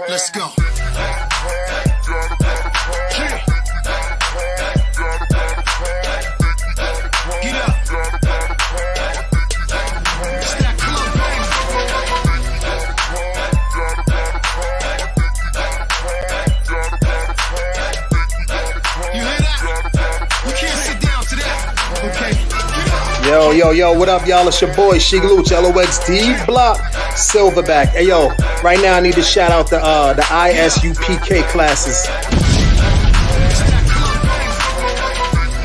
Let's go. Get up. It's that club, baby. You hear that? We can't sit down to that. Okay. Yo, what up, y'all? It's your boy, Shigluch, LOXD Block, Silverback. Hey, yo, right now I need to shout out the ISUPK classes.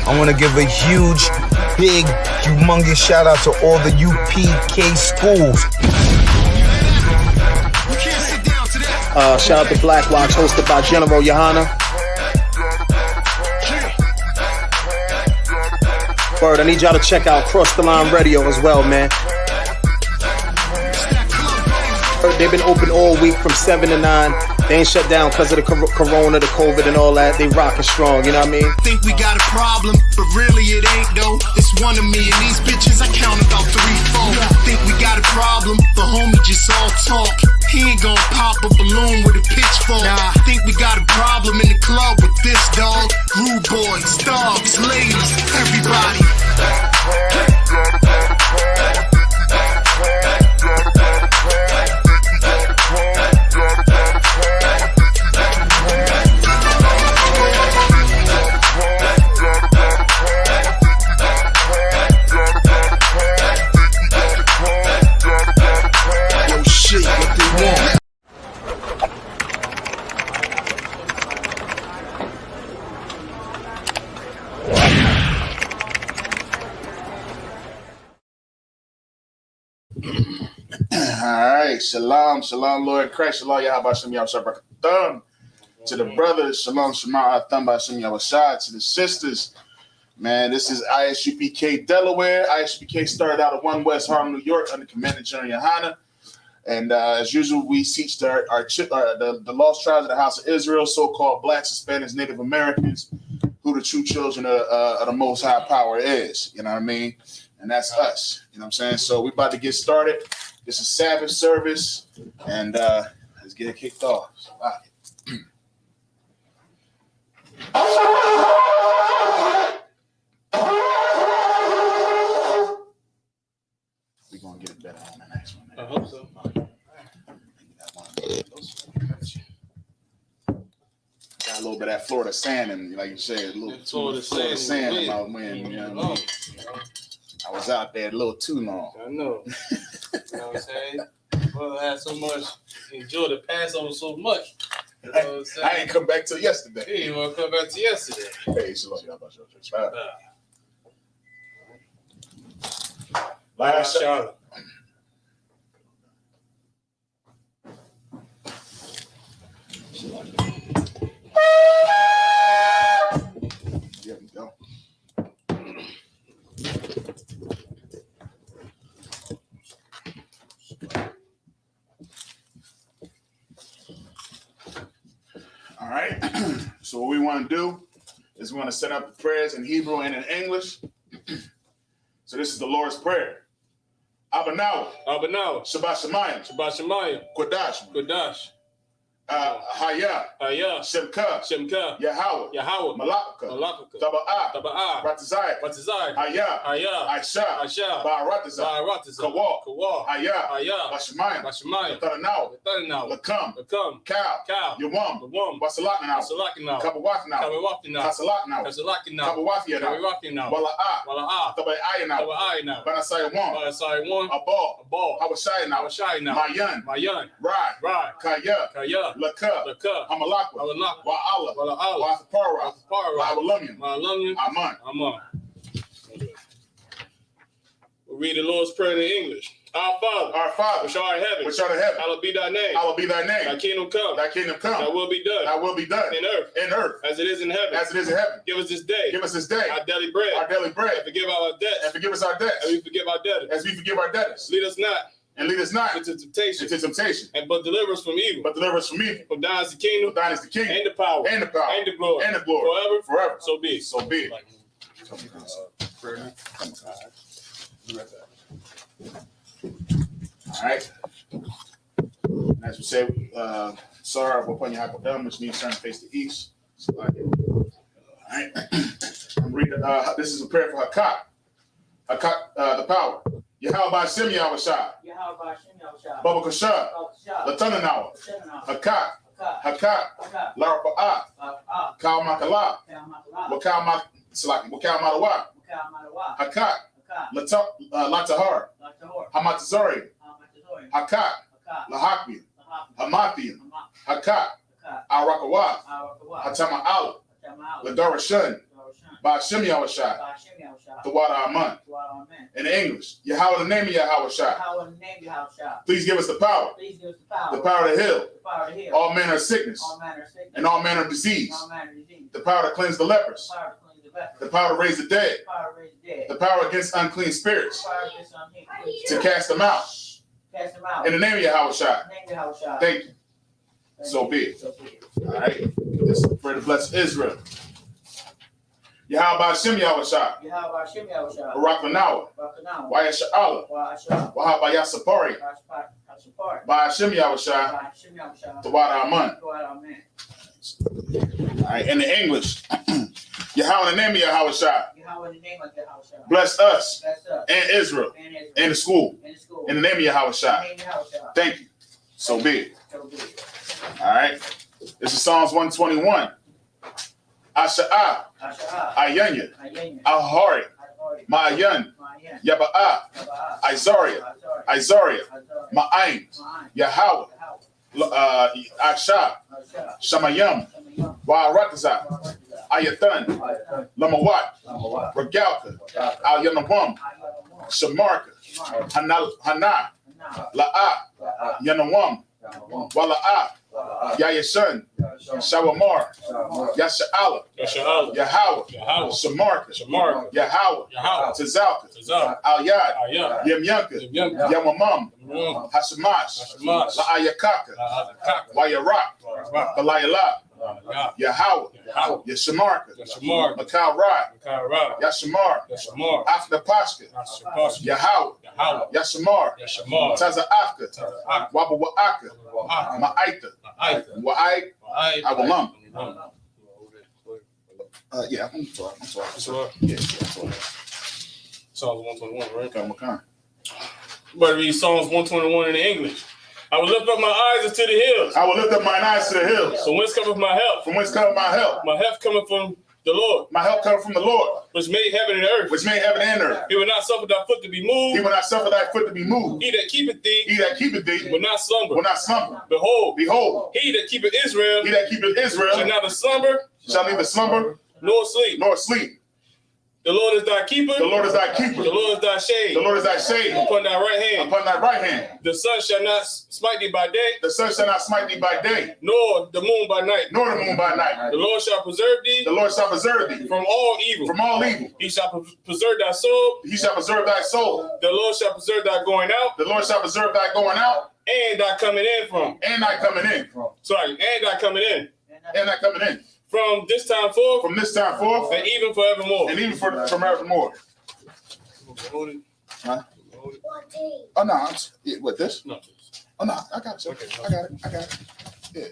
I want to give a huge, big, humongous shout out to all the UPK schools. Shout out to Black Watch, hosted by General Johanna. Word, I need y'all to check out Cross the Line Radio as well, man. They've been open all week from 7 to 9. They ain't shut down because of the corona, the COVID and all that. They rockin' strong, you know what I mean? Think we got a problem, but really it ain't though. It's one of me and these bitches, I count about 3, 4. Think we got a problem, but homie just all talk. He ain't gon' pop a balloon with a pitchfork. Think we got a problem in the club with this dog. Rude boys, dogs, ladies, everybody. Yo, shit, what they want. Alright, shalom, Lord Christ, shalom, Yahweh Shem Yahweh Shabbat. To the brothers, shalom, Shema Atham Bashem Yahweh. To the sisters, man, this is ISUPK Delaware. ISUPK started out of 1 West Harlem, New York, under Commander General Johanna. And as usual, we teach the lost tribes of the house of Israel, so-called blacks, Hispanics, Native Americans, who the true children of the Most High Power is. You know what I mean? And that's us. You know what I'm saying? So we're about to get started. This is Sabbath service, and let's get it kicked off. We're going to get it better on the next one. I hope so. Got a little bit of that Florida sand, and like you said, a little too Florida sand in my wind. You know what I mean? I was out there a little too long. I know. You know what I'm saying? Well, I had so much, enjoyed the Passover so much. You know what I'm saying? I ain't come back till yesterday. Hey, you want to come back to yesterday? Hey, shalom, y'all about your church. Last shot. There we go. All right. So what we want to do is we want to set up the prayers in Hebrew and in English. So this is the Lord's Prayer. Abanawa. Shabbat Shemayim. Kodash. Haya. Shemka. Yahweh. Malaka. Taba'ah. Ratazai. Haya. Aisha. Ba'aratazai. Kawa. Haya. Bashemayim. Tatanawa. Lakam. Kal. Yawam. Wasalakanaw. Kabawafinaw. Kasalakanaw. Kabawafiyanaw. Wala'ah. Taba'ayanaw. Banasayawam. Abal. Hawashayanaw. Mayan. Rai. Kaya. Laka. Hamalakwa. Wa'ala. Wa'athapara. Wa'awalumian. Aman. We'll read the Lord's Prayer in English. Our Father, which art in heaven, hallowed be thy name. Thy kingdom come. Thy will be done. In earth. As it is in heaven. Give us this day. Our daily bread. And forgive our debts. And forgive us our debts. As we forgive our debtors. Lead us not into temptation. But deliver us from evil. For thine is the kingdom. And the power. And the glory. Forever. So be it. All right. And as we say, Sarah, we're putting your hypothalamus, which means turn to face the east. So, all right. I'm reading, this is a prayer for Hakat. Hakat, the power. Yahweh Shem Yahushua. Baba Kashah. Latananawa. Hakat. Hakat. Larapa'ah. Kal Makala. Wakal Madawa. Hakat. Latahar. Hamatazari. Hakat. Lahakbi. Hamathia. Hakat. Arakawa. Hatama Allah. Ladarashan. By Shem Yahushua. The water Aman. In English, Yahweh, the name of Yahushua. Please give us the power. The power to heal. All manner of sickness. And all manner of disease. The power to cleanse the lepers. The power to raise the dead. The power against unclean spirits. To cast them out. In the name of Yahushua. Thank you. So be it. All right. This is for the blessed Israel. Yahweh Shem Yahushua. Barak Lanawa. Wayasha Allah. Wahab Yasapari. By Shem Yahushua. Tawada Aman. All right. In the English, Yahweh in the name of Yahushua. Bless us and Israel and the school. In the name of Yahushua. Thank you. So be it. All right. This is Psalms 121. Asha'ah, Ayanya, Ahari, Ma'ayan, Yaba'a, Izaria, Ma'ain, Yahweh, Asha, Shamayam, Wa'arakaza, Ayathan, Lamawat, Regalka, Al Yanawam, Shamarka, Hana, La'a, Yanawam, Wala'a, Yayasan, Shawamar, Yasha'ala, Yahweh, Shamarka, Yahweh, Tazalka, Al-Yad, Yemyanka, Yamamam, Hashamash, La'ayakaka, Wayarak, Balayala, Yahweh, Yashamarka, Makal Rad, Yashamar, After Pashka, Yahweh, Yashamar, Taza Afka, Waba Wa'aka, Ma'aita, Wa'ai, Awalam. Yeah, I'm sorry. Yeah, Psalms 121, right? Makan. You better read Psalms 121 in English. I will lift up my eyes unto the hills. I will lift up mine eyes to the hills. From whence cometh my help? From whence cometh my help? My help cometh from the Lord. My help cometh from the Lord, which made heaven and earth. which made heaven and earth. He will not suffer thy foot to be moved. He will not suffer thy foot to be moved. He that keepeth thee, He that keepeth thee will not slumber. will not slumber. Behold, He that keepeth Israel, he that keepeth Israel shall neither slumber shall neither slumber nor sleep. nor sleep. The Lord is thy keeper. The Lord is thy keeper. The Lord is thy shade. The Lord is thy shade Upon thy right hand. upon thy right hand. The sun shall not smite thee by day, The sun shall not smite thee by day, nor the moon by night. nor the moon by night. The Lord shall preserve thee The Lord shall preserve thee from all evil. from all evil. He shall preserve thy soul. He shall preserve thy soul. The Lord shall preserve thy going out The Lord shall preserve thy going out and thy coming in from. and thy coming in. And thy coming in. And thy coming in. From this time forth From this time forth and even forevermore. and even from evermore. Huh? Oh no, what this? No. Oh no, I got it. Sir. I got it. Yeah.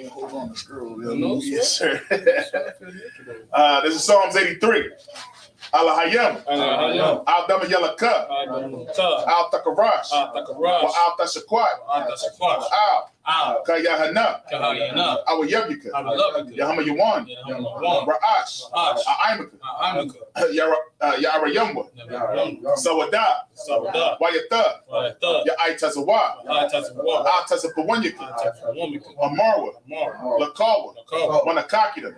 Hold on, the screw. No, yes, sir. This is Psalms 83. Alahayam, Al Dama Yalaka, Al Takarash, Al Tashakwat, Al Kayahana, Our Yabika, Yahama Yawan, Ra'ash, Aimaka, Yara Yumwa, Sawada, Wayata, Ya'ai Tazawa, Al Tazapawanyaka, Amarwa, Lakawa, Wanakakita,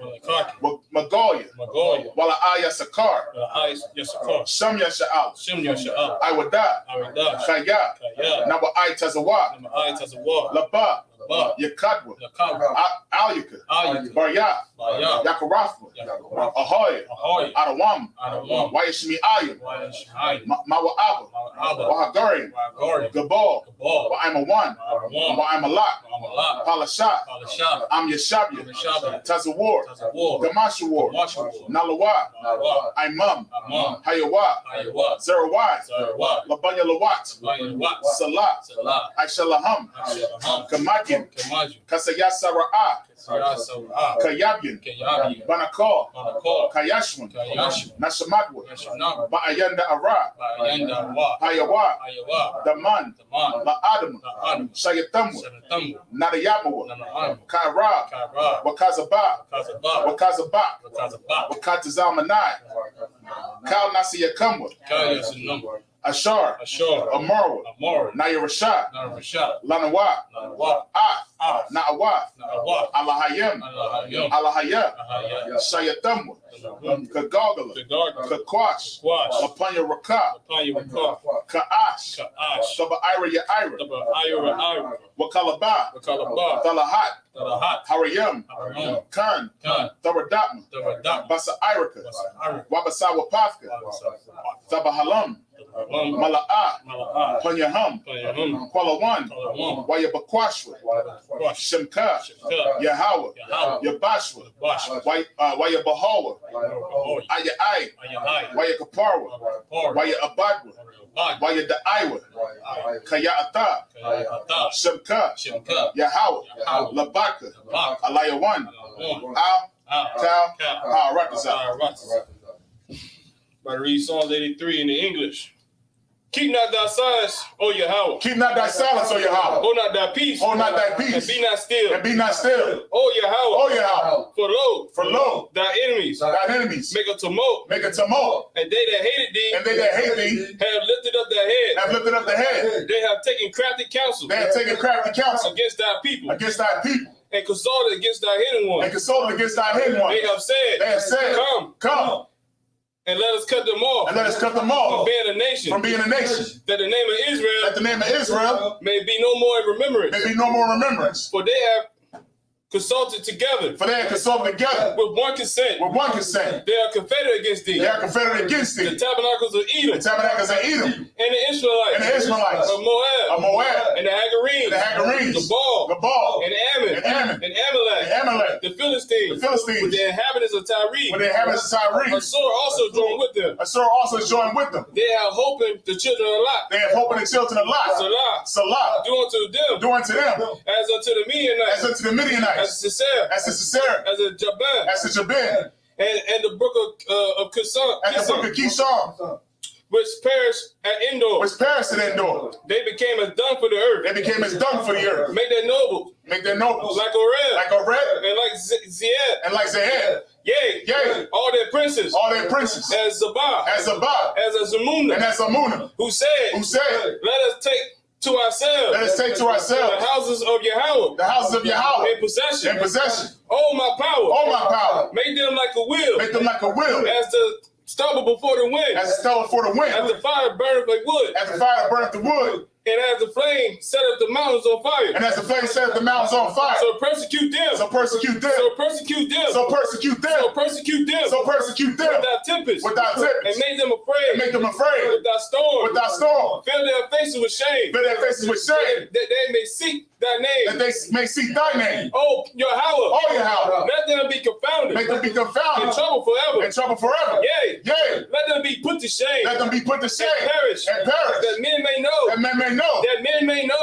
Magoya, Wala Aya Sakar, Sham Yasha'al, I would die, Kaya, Nawa I Tazawa, Laba, Yakadwa, Alyaka, Barya, Yakarafa, Ahoy, Adawam, Wayashmi Ayam, Mawa Abba, Wahagari, Gabal, Wa'ima Wan, Wa'ima Lak, Palasha, I'm Yeshabia. Tazawar. Gamashawar. Nalawa. Imam. Hayawa. Zerawai. Labanya Lawat. Salah. Aishalaham. Kamakin. Kasayasara'a. Kayabyan. Banakal. Kayashwan. Nashamadwa. Ba'ayanda Ara. Hayawa. Daman. La'adam. Shayatamwa. Nadayamawa. Kaira. Wakazaba. Wakatazamanai. Kal Nasiyakamwa. Ashar. Amarwa. Naya Rashad. Lanawa. Na'awa. Alahayim. Alahaya. Shayatamwa. Kagagala. Kakwash. Lapanya Raka. Ka'ash. Taba Ira Yaira. Wakalaba. Talahat. Harayam. Khan. Tharadapma. Basa Irika. Wabasawa Pafka. Tabahalam. Mala'a. Panyaham. Kwalawan. Wayabakwashwa. Shemka. Yahawa. Yabashwa. Wayabahawa. Ayai. Wayakaparwa. Wayabadwa. Wayadaiwa. Kaya'ata. Shemka. Yahawa. Labaka. Alayawan. Tal. Ratazah. About to read Psalms 83 in the English. Keep not thy silence, O Yahweh. Keep not thy silence, O Yahweh. Hold not thy peace. Hold not thy peace. And be not still. And be not still. O Yahweh. O Yahweh. For lo, thy enemies. Make a tumult. And they that hated thee. Have lifted up their head. They have taken crafty counsel. Against thy people. And consulted against thy hidden one. They have said. Come. And let us cut them off. From being a nation. That the name of Israel. May be no more in remembrance. For they have consulted together. With one consent. They are confederate against thee. The tabernacles of Edom. And the Israelites. Of Moab. And the Hagarenes. The Baal. And Ammon. And Amalek. The Philistines. With the inhabitants of Tyre. Assur also joined with them. They have hope in the children of Lot. Salah. Do unto them. As unto the Midianites. As to Sisera. As a Jabin. And the book of Kishon. Which perished at Endor. They became as dung for the earth. Make their nobles. Like Oreb. And like Zeed. Yea. All their princes. As Zabah. As a Zamunah. Who said. Let us take to ourselves. The houses of Yahweh. In possession. Oh my power. Make them like a wheel. As the stubble before the wind. As the fire burneth like wood. And as the flame set up the mountains on fire. So persecute them. Without tempest. And make them afraid. Without storm. Fill their faces with shame. That they may seek thy name. Oh, Yahweh. Let them be confounded. In trouble forever. Yea. Let them be put to shame. And perish. That men may know. That men may know.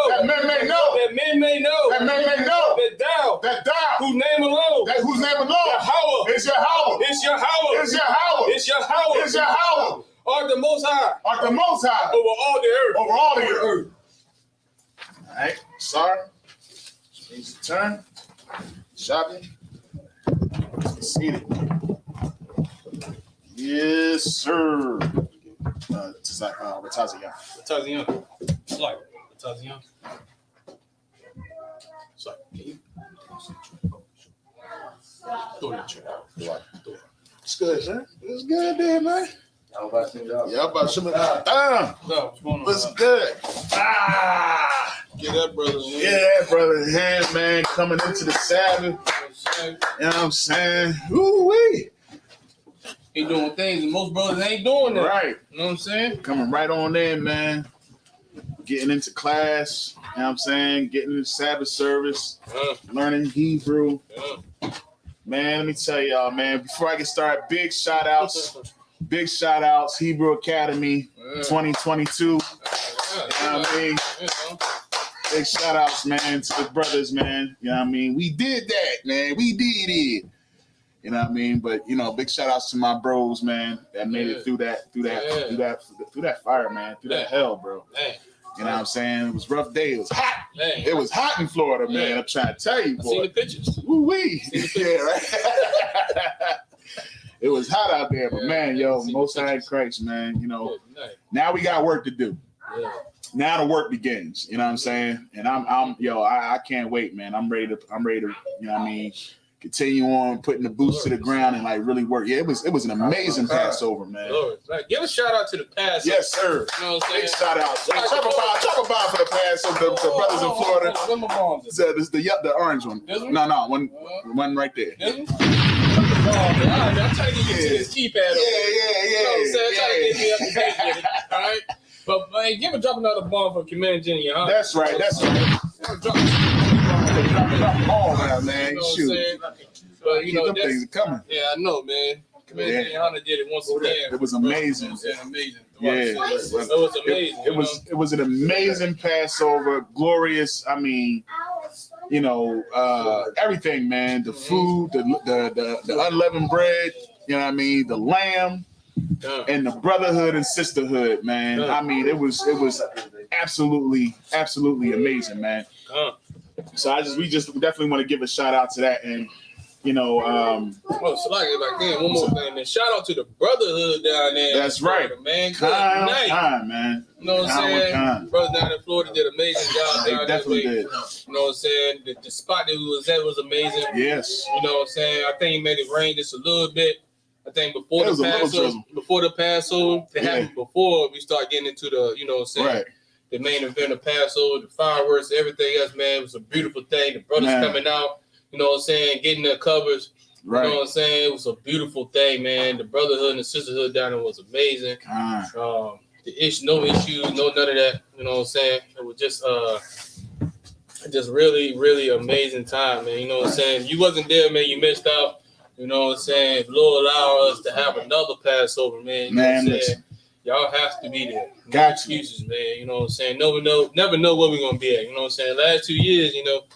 That thou. Whose name alone. Yahweh. Is Yahweh. Art the most high. Over all the earth. All right. Sorry. Needs to turn. Shopping. Seated. Yes, sir. Ratazian. Slide. It's good, sir. It's good there, man. How about you? Yeah, about some of that. Damn. What's good? Get up, brother. Yeah, brother. Hand, man, coming into the Sabbath. You know what I'm saying? Woo-wee. He doing things and most brothers ain't doing that. Right. You know what I'm saying? Coming right on in, man. getting into class, you know what I'm saying? Getting into Sabbath service, learning Hebrew. Man, let me tell y'all, man, before I get started, big shout outs, Hebrew Academy 2022. You know what I mean? Big shout outs, man, to the brothers, man. You know what I mean? We did that, man. We did it. You know what I mean? But you know, big shout outs to my bros, man, that made it through that fire, man, through that hell, bro. You know what I'm saying? It was a rough day. It was hot. It was hot in Florida, man. I'm trying to tell you, boy. See the pictures. Woo-wee. Yeah, right. It was hot out there, but man, yo, Most High Christ, man. You know, now we got work to do. Now the work begins. You know what I'm saying? And I can't wait, man. I'm ready to, you know what I mean, continue on putting the boots to the ground and like really work. Yeah, it was an amazing Passover, man. Like, give a shout out to the Passover. Yes, sir. You know what I'm saying? Big shout out. Drop a bomb for the Passover. The brothers in Florida. This is the orange one. No, one right there. I'm trying to get you to this keypad. Yeah. You know what I'm saying? Trying to get me up to date with it. All right. But man, drop another bomb for Commander Jenny, huh? That's right. Drop all now, man. Shoot. But you know, them things are coming. Yeah, I know, man. Commander Jenny Hunter did it once again. It was amazing. Amazing. Yeah, it was amazing. It was an amazing Passover, glorious. I mean, you know, everything, man. The food, the unleavened bread. You know what I mean? The lamb. And the brotherhood and sisterhood, man. I mean, it was absolutely amazing, man. So we definitely want to give a shout out to that, and you know, so like one more thing, man. Shout out to the brotherhood down there. That's right, man. Good night, man. You know what I'm saying? Brothers down in Florida did an amazing job. They definitely did. You know what I'm saying? The spot that we was at was amazing. Yes. You know what I'm saying? I think it made it rain just a little bit. I think before the Passover, it happened before we start getting into the, you know what I'm saying, right. The main event of Passover, the fireworks, everything else, man. It was a beautiful thing. The brothers coming out, you know what I'm saying, getting their covers. Right. You know what I'm saying? It was a beautiful thing, man. The brotherhood and the sisterhood down there was amazing. No issues, no none of that. You know what I'm saying? It was just really, really amazing time, man. You know what I'm saying? You wasn't there, man. You missed out. You know what I'm saying? If Lord allow us to have another Passover, man, you know what I'm saying? Y'all have to be there. No excuses, man. You know what I'm saying? Never know where we're gonna be at. You know what I'm saying? Last 2 years, you know,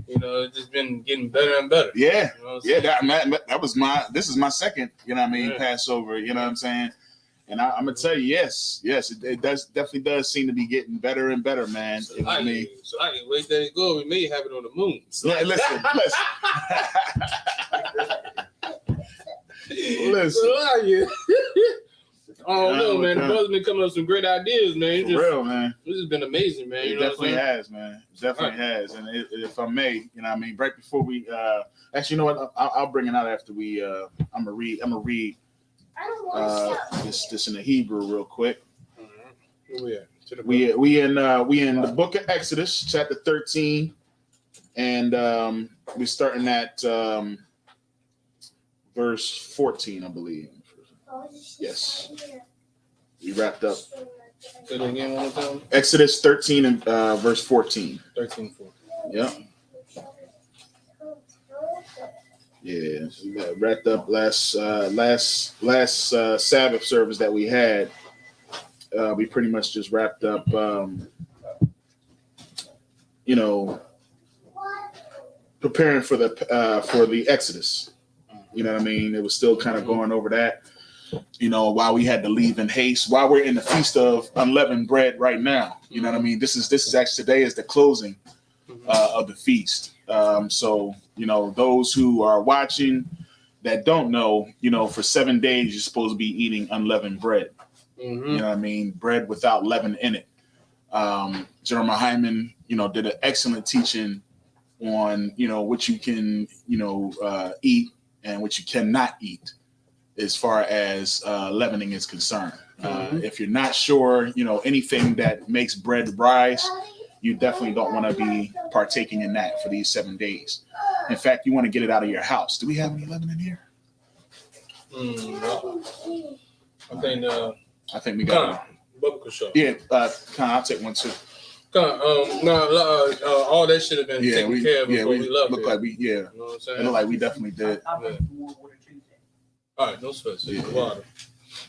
it's just been getting better and better. Yeah. You know that was this is my second, you know what I mean, Passover, you know what I'm saying? And I'm gonna tell you, yes, it definitely does seem to be getting better and better, man. So I can wait till it go. We may have it on the moon. So. Yeah, listen. I don't know, man. The brother's been coming up with some great ideas, man. For real, man. This has been amazing, man. It definitely has, man. It definitely has. And if I may, you know what I mean, right before we actually, you know what? I'll bring it out after we I'm gonna read this in the Hebrew real quick. We in the book of Exodus, chapter 13, and we're starting at verse 14, I believe. Yes, we wrapped up. Say it again one more time. Exodus 13 and verse 14. 13:14. Yeah. Yeah, we wrapped up last Sabbath service that we had. We pretty much just wrapped up, preparing for the Exodus. You know what I mean? It was still kind of going over that. You know, while we had to leave in haste, while we're in the feast of unleavened bread right now. You know what I mean? This is actually today is the closing of the feast. So, you know, those who are watching that don't know, you know, for 7 days, you're supposed to be eating unleavened bread. You know what I mean? Bread without leaven in it. Jeremiah Hyman, you know, did an excellent teaching on, you know, what you can, eat and what you cannot eat as far as leavening is concerned. If you're not sure, you know, anything that makes bread rise, you definitely don't want to be partaking in that for these 7 days. In fact, you want to get it out of your house. Do we have any leaven in here? No. I think we got it. Bubble show. Yeah, I'll take one too. All that should have been taken care of before we left. Look like we, You know what I'm saying? It looked like we definitely did. All right, no sweat. So water.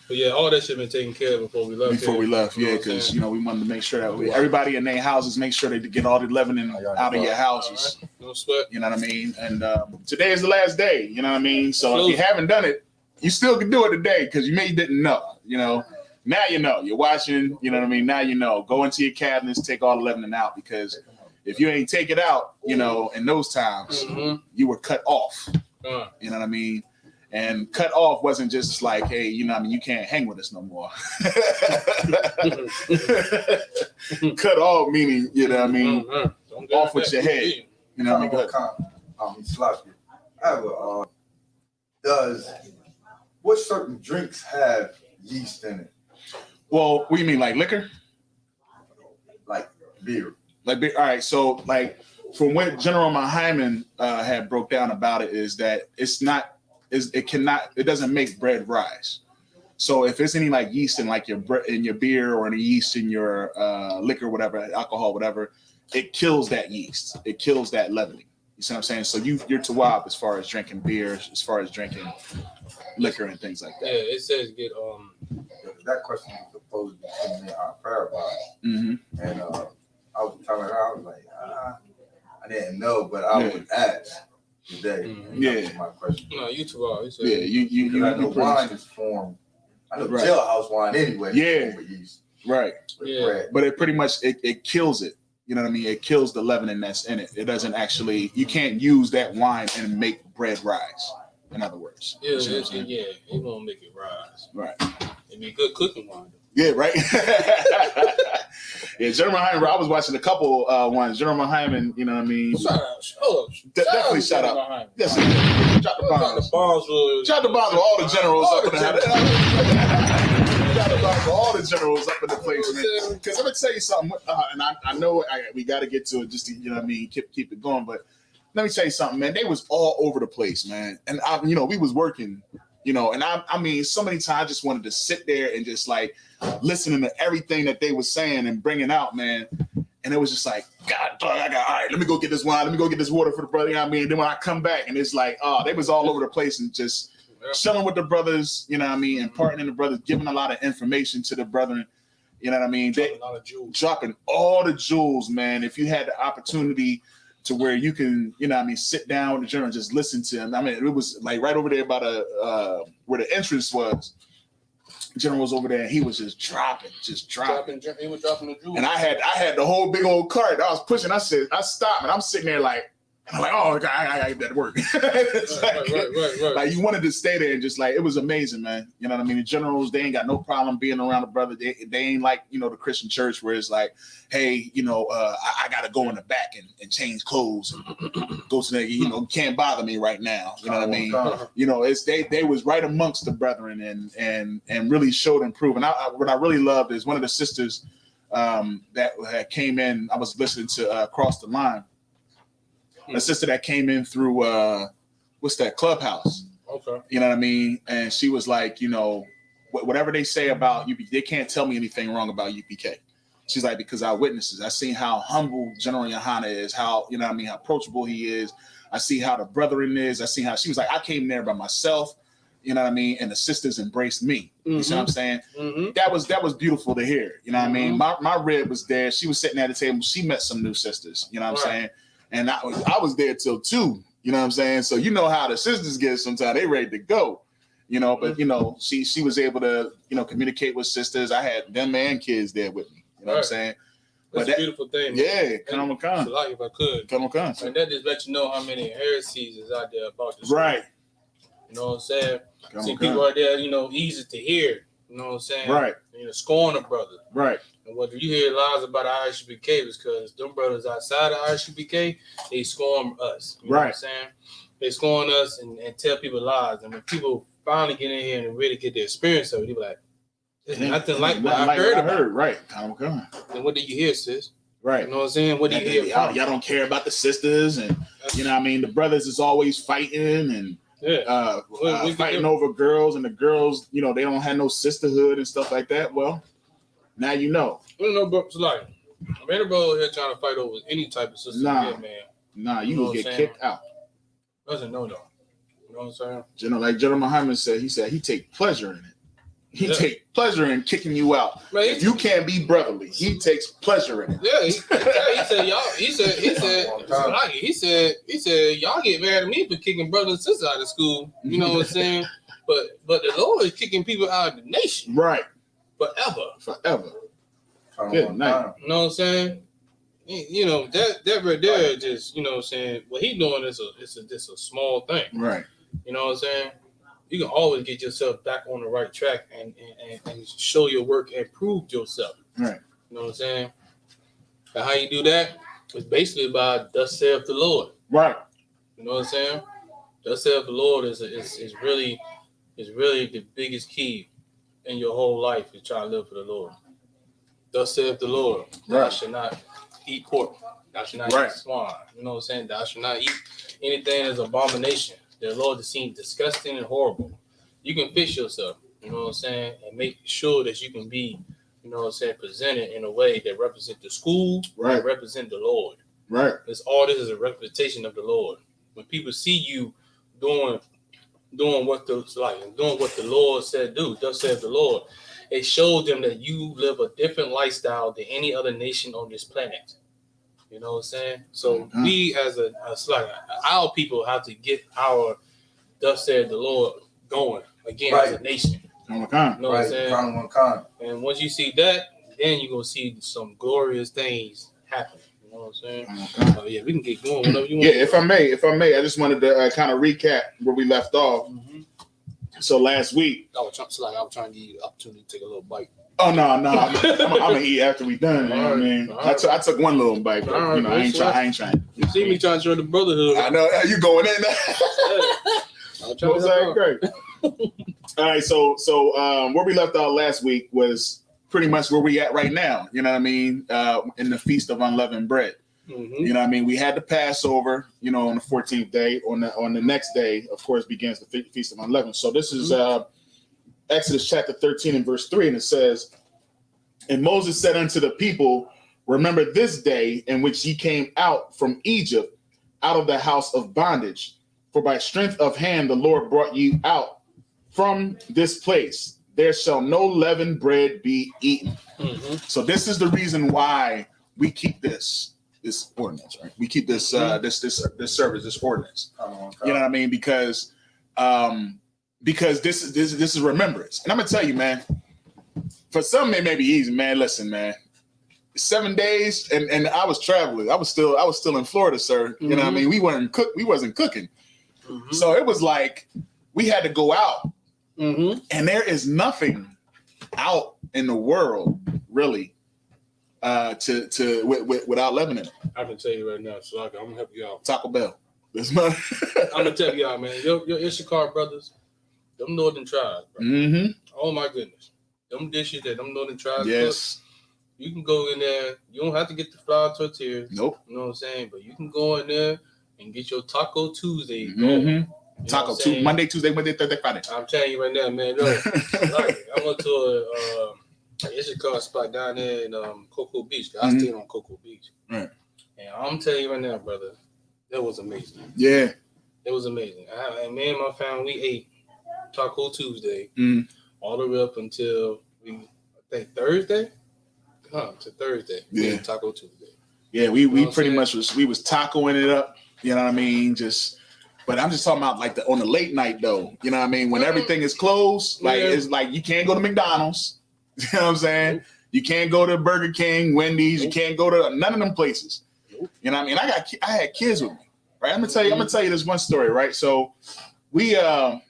But yeah, all that should have been taken care of before we left. Because we wanted to make sure that everybody in their houses make sure they get all the leavening out of your houses. Right. No sweat. You know what I mean? And today is the last day. You know what I mean? So if you haven't done it, you still can do it today because you maybe didn't know. You know, now you know. You're watching. You know what I mean? Now you know. Go into your cabinets, take all the leavening out because if you ain't take it out, you know, in those times, you were cut off. You know what I mean? And cut off wasn't just like, hey, you know what I mean, you can't hang with us no more. Cut off meaning, you know what I mean, off with your head. You know what I mean? Go ahead. What certain drinks have yeast in it? Well, what do you mean, like liquor? Like beer. Like beer. All right, so like from what General Hyman had broke down about it is that it doesn't make bread rise. So if there's any like yeast in like your beer or any yeast in your liquor, whatever, alcohol, whatever, it kills that yeast. It kills that leavening. You see what I'm saying? So you're tawab as far as drinking beer, as far as drinking liquor and things like that. Yeah, it says get that question was supposed to be in our prayer box. And I was telling her, I was like, I didn't know, but I would ask. Today, my question. No, you too are. You know wine is formed. I know jailhouse wine anyway. Yeah, yeast, right. Bread. But it pretty much it kills it. You know what I mean? It kills the leavening that's in it. It doesn't actually. You can't use that wine and make bread rise. In other words, it won't make it rise. Right. It'd be good cooking wine. Yeah, right. Yeah, General Hyman. I was watching a couple ones. General Hyman, you know what I mean? Definitely shout out. Yes, drop the bombs. Drop the bombs with all the generals up in the house. Drop the bombs with all the generals up in the place, man. Because I'm gonna tell you something, and I know we got to get to it just to, you know what I mean, keep it going. But let me tell you something, man. They was all over the place, man. And we was working. You know, and I mean, so many times I just wanted to sit there and just like listening to everything that they were saying and bringing out, man. And it was just like, God, dog, all right, let me go get this wine. Let me go get this water for the brother. You know what I mean? And then when I come back and it's like, they was all over the place and just chilling with the brothers, you know what I mean? And partnering the brothers, giving a lot of information to the brethren. You know what I mean? Dropping all the jewels, man. If you had the opportunity to where you can, you know what I mean, sit down with the general and just listen to him. I mean, it was like right over there by the where the entrance was. The general was over there and he was just dropping. He was dropping the jewels. And I had the whole big old cart. I was pushing. I stopped and I'm sitting there like, I'm like, oh, God, I got to get that to work. Right. Like you wanted to stay there and just like, it was amazing, man. You know what I mean? The generals, they ain't got no problem being around the brother. They ain't like, you know, the Christian church where it's like, hey, you know, I got to go in the back and change clothes and go to the, you know, can't bother me right now. You know what I mean? You know, it's they was right amongst the brethren and really showed and proved. And what I really loved is one of the sisters that had came in, I was listening to Across the Line. A sister that came in through what's that, Clubhouse? Okay. You know what I mean? And she was like, you know, whatever they say about UPK, they can't tell me anything wrong about UPK. She's like, because I witnesses. I seen how humble General Yohana is, how, you know what I mean, how approachable he is. I see how the brethren is. I see how she was like, I came there by myself, you know what I mean? And the sisters embraced me. You see what I'm saying? That was beautiful to hear. You know what I mean? My rib was there. She was sitting at the table. She met some new sisters. You know what I'm saying? And I was there till 2, you know what I'm saying? So you know how the sisters get sometimes, they ready to go, you know, but you know, she was able to, you know, communicate with sisters. I had them and kids there with me, you know what I'm saying? That's a beautiful thing. Yeah, come on. Like if I could. Come on. And that just let you know how many heresies is out there about this. Right. You know what I'm saying? See people out there, you know, easy to hear. You know what I'm saying? Right. You know, scorn a brother. Right. And whether you hear lies about the ISUPK is because them brothers outside the ISUPK, they scorn us. You know what I'm saying? They scorn us and tell people lies. And when people finally get in here and really get the experience of it, they be like, it's nothing like what I heard about. Right. Come on. Then what did you hear, sis? Right. You know what I'm saying? What do you hear? Y'all don't care about the sisters and, you know what I mean? The brothers is always fighting and fighting over girls, and the girls, you know, they don't have no sisterhood and stuff like that. Well, now you know. We don't know what it's like. Man, the bro here trying to fight over any type of system, man. Nah, you will get kicked out. Doesn't know though. You know what I'm saying? Like General Muhammad said, he take pleasure in it. He take pleasure in kicking you out. Man, if you can't be brotherly, he takes pleasure in it. Yeah, he said y'all. He said y'all get mad at me for kicking brothers and sisters out of school. You know what I'm saying? But the Lord is kicking people out of the nation. Right. Forever. Good night. You know what I'm saying? You know that right there, just you know what I'm saying. What he doing is just a small thing. Right. You know what I'm saying? You can always get yourself back on the right track and show your work and prove yourself. Really? Right. You know what I'm saying? And how you do that is basically by thus saith the Lord. Right. You know what I'm saying? Thus saith the Lord is really the biggest key in your whole life is trying to live for the Lord. Thus saith the Lord, thou shalt not eat pork. Thou shalt not eat swine. You know what I'm saying? Thou shalt not eat anything that's abomination. The Lord is seen disgusting and horrible. You can fix yourself, you know what I'm saying, and make sure that you can be, you know what I'm saying, presented in a way that represent the school, and represent the Lord. Right. Because all this is a representation of the Lord. When people see you doing what the Lord said do, thus says the Lord, it shows them that you live a different lifestyle than any other nation on this planet. You know what I'm saying? So we as our people have to get our thus said the Lord going again as a nation. You know what I'm saying? And once you see that, then you're gonna see some glorious things happen. You know what I'm saying? So yeah, we can get going whenever you want. Yeah, if I may, I just wanted to kind of recap where we left off. Mm-hmm. So last week, I was trying to give you the opportunity to take a little bite. Oh no! I'm gonna eat after we done. You know what I mean? I took one little bite, but I ain't trying. You see me trying to show the brotherhood. I know you going in there. Great. All right, so where we left off last week was pretty much where we at right now. You know what I mean? In the Feast of Unleavened Bread. Mm-hmm. You know what I mean? We had the Passover, you know, on the 14th day. On the next day, of course, begins the Feast of Unleavened. So this is Exodus chapter 13 and verse 3, and it says, "And Moses said unto the people, remember this day in which ye came out from Egypt, out of the house of bondage. For by strength of hand the Lord brought you out from this place. There shall no leavened bread be eaten." Mm-hmm. So this is the reason why we keep this ordinance, right? We keep this this service, this ordinance. You know what I mean? Because this is remembrance. And I'm gonna tell you, man, for some it may be easy, man. Listen, man, 7 days and I was traveling. I was still in Florida, sir. You know what I mean? We wasn't cooking. Mm-hmm. So it was like we had to go out. Mm-hmm. And there is nothing out in the world really without leaven in it. I can tell you right now, so I'm gonna help you out. Taco Bell. I'm gonna tell you out, man. Your Issachar brothers, them northern tribes, bro. Mm-hmm. Oh my goodness, them dishes that them northern tribes cook, you can go in there. You don't have to get the flour tortillas. Nope. You know what I'm saying? But you can go in there and get your Taco Tuesday. Mm-hmm. Taco Tuesday, Monday, Tuesday, Wednesday, Thursday, Friday. I'm telling you right now, man. Look, I went to a Issachar spot down there in Cocoa Beach. I stayed on Cocoa Beach. Right. And I'm telling you right now, brother, that was amazing. Yeah. It was amazing. And me and my family, we ate Taco Tuesday all the way up until I think Thursday. To Thursday. Yeah. Taco Tuesday. Yeah, we pretty much was tacoing it up. You know what I mean? But I'm just talking about like on the late night though. You know what I mean? When everything is closed, like it's like you can't go to McDonald's. You know what I'm saying? Nope. You can't go to Burger King, Wendy's. Nope. You can't go to none of them places. Nope. You know what I mean? I had kids with me, right? I'm gonna tell you this one story, right? So we it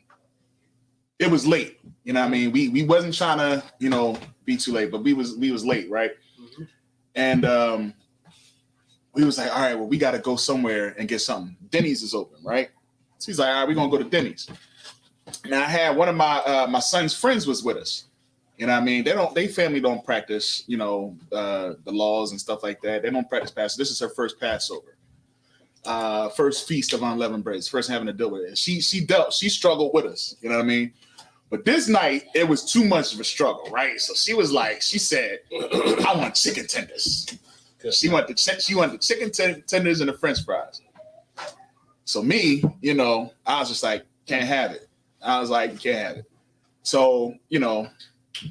was late. You know what I mean? We wasn't trying to, you know, be too late, but we was late, right? Mm-hmm. And we was like, all right, well, we got to go somewhere and get something. Denny's is open, right? So he's like, all right, we're gonna go to Denny's. Now I had one of my son's friends was with us. You know what I mean? They family don't practice, you know, the laws and stuff like that. They don't practice Passover. This is her first Passover. First Feast of Unleavened Bread. First having to deal with it. She struggled with us, you know what I mean? But this night, it was too much of a struggle, right? So she said, I want chicken tenders. She wanted the chicken tenders and the French fries. So me, I was just like, can't have it. I was like, can't have it. So,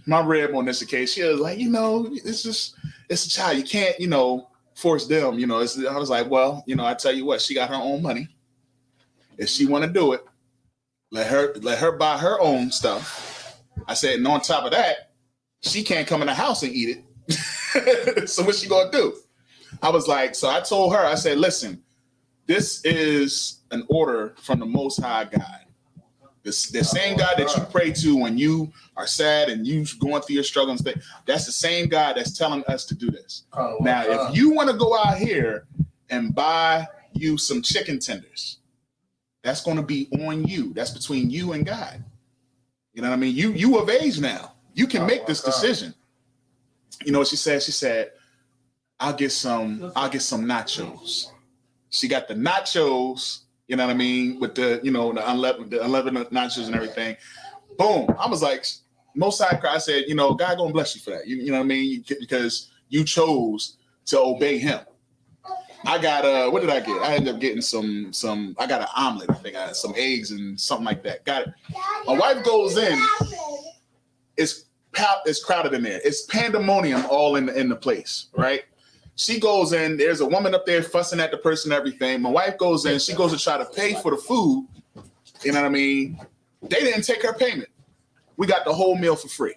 my rib on this occasion, she was like, it's a child. You can't, force them. I was like, well, I tell you what, she got her own money. If she want to do it, let her buy her own stuff. I said, and on top of that, she can't come in the house and eat it. So what's she gonna do? I was like, so I told her, I said, listen, this is an order from the Most High God. The same God that you pray to when you are sad and you going through your struggles. That's the same God that's telling us to do this. Now, if you want to go out here and buy you some chicken tenders, that's going to be on you. That's between you and God. You know what I mean? You of age now. You can make this decision. You know what she said? She said, I'll get some nachos. She got the nachos, you know what I mean, with the, the unleavened nachos and everything. Boom. I was like, most High, I said, God gonna bless you for that. You know what I mean? Because you chose to obey him. I got what did I get? I ended up getting some I got an omelet, I think I had some eggs and something like that. Got it. My wife goes in, it's crowded in there. It's pandemonium all in the place, right? She goes in, there's a woman up there fussing at the person and everything. My wife goes in, she goes to try to pay for the food. You know what I mean? They didn't take her payment. We got the whole meal for free.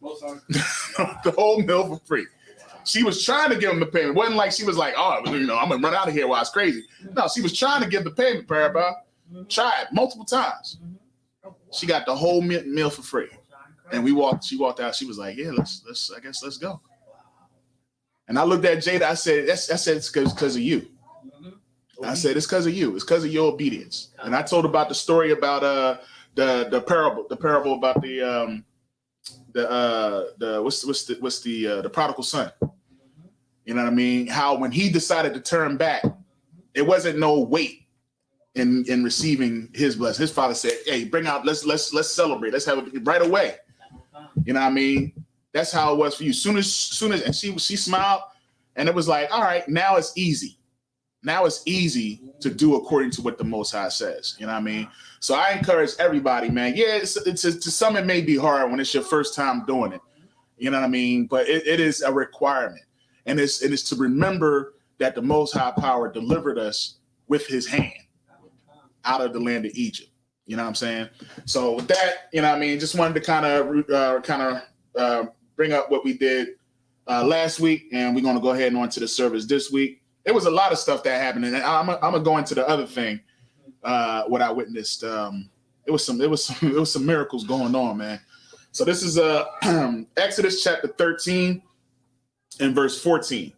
The whole meal for free. She was trying to give them the payment. It wasn't like she was like, oh, I'm gonna run out of here while it's crazy. No, she was trying to give the payment, Parabah. Tried multiple times. She got the whole meal for free. And she walked out. She was like, yeah, let's go. And I looked at Jada. I said, it's because of you. I said, it's because of you. It's because of your obedience. And I told about the story about the parable about the prodigal son. You know what I mean? How when he decided to turn back, it wasn't no wait in receiving his blessing. His father said, hey, bring out, let's celebrate. Let's have it right away. You know what I mean? That's how it was for you. Soon as, and she smiled, and it was like, all right, now it's easy. Now it's easy to do according to what the Most High says. You know what I mean? So I encourage everybody, man. Yeah, to some it may be hard when it's your first time doing it. You know what I mean? But it is a requirement, and it is to remember that the Most High power delivered us with His hand out of the land of Egypt. You know what I'm saying? So with that, you know what I mean? Just wanted to kind of bring up what we did last week, and we're going to go ahead and on to the service this week. It was a lot of stuff that happened, and I'm gonna go into the other thing. What I witnessed, it was some miracles going on, man. So this is Exodus chapter 13 and verse 14.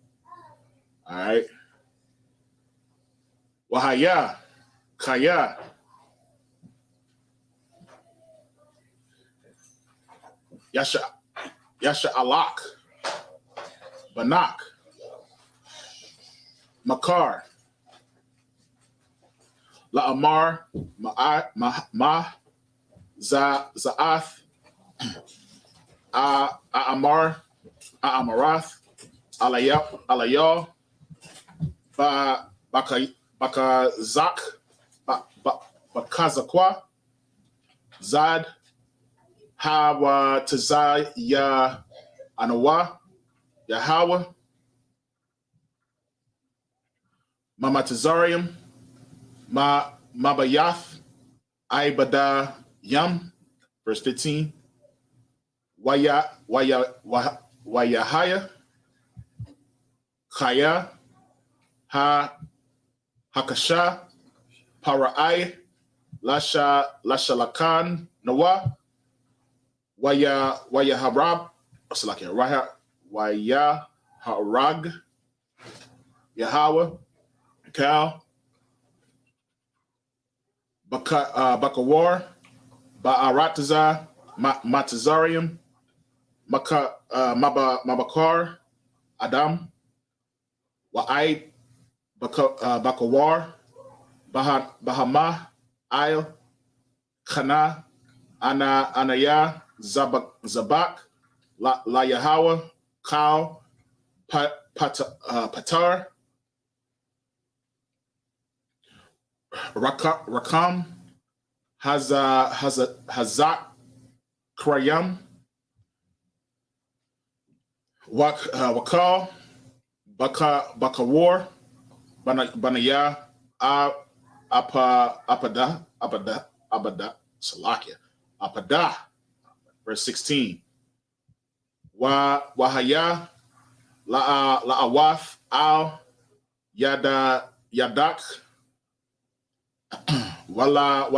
All right. Wahaya, Kaya. Yasha Alak, Banak, Makar, La'amar, Za'ath, A'amar, A'amarath, Alayah, Bakazak, Bakazakwa, Zad, Hawa Tazai Ya Anawa, Yahweh, Mamatazarium, Mabayath, Ibada Yam, verse 15, Wayahaya, Chaya, Hakasha, Parai, Lashalakan, Nawa, Wayaharab, Wayaharag, Yahweh, Kal, Bakawar, Ba'aratazar, Matazarium, Mabakar, Adam, Wa'id, Bakawar, Bahama, Ail, Khana, Anaya, Zabak, La Yahweh, Kal, Patar, Rakam, Hazak Krayam, Wakal, Bakawar, Banaya, Abada, Salakia, Apada, verse 16. Wahaya, La'awaf, Al, Yadak, Wala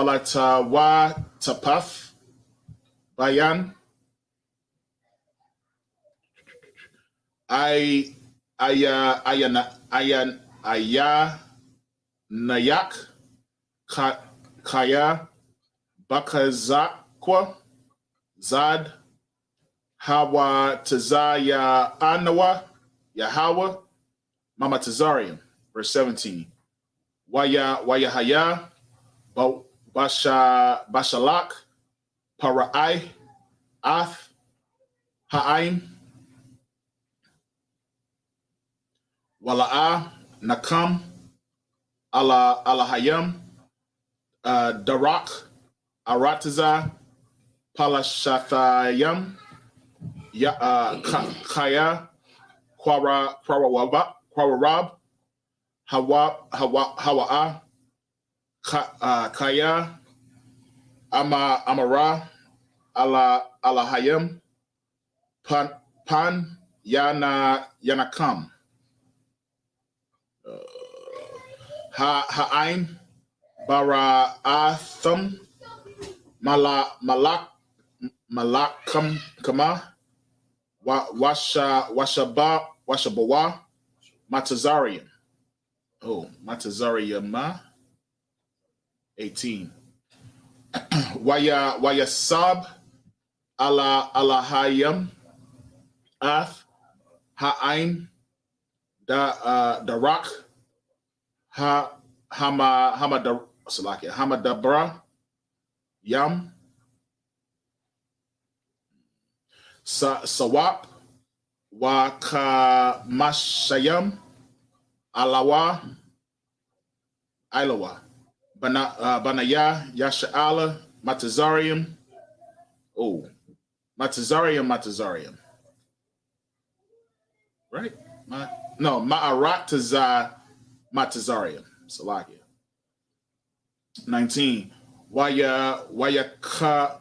Tapath, Bayan, Nayak, Kaya, Bakazakwa, Zad, Hawa Tazaya Anawa, Yahawa, Mama Tazarium, verse 17. Wayahaya, Bashalak, Para'ai, Ath, Ha'aim, Wala'a, Nakam, Alahayam, Darak, Arataza, Palashathayam, Kaya, Kwawarab, Hawa'a, Kaya, Amara, Alahayam, Pan, Yanakam, Ha'aim, Bara'atham, Malakam Kama, Washabawa, Matazarium. Oh, Matazarium 18. Waya Sab, Alahayam, Ath, Ha'aim, Darak, Hamadabra, Yam, Sawap, Wakamashayam, Alawa, Ilawa, Banaya, Yasha'ala, Matazarium. Oh, Matazarium. Right? Ma'arat Matazarium. Salakia. 19. Wayakwak,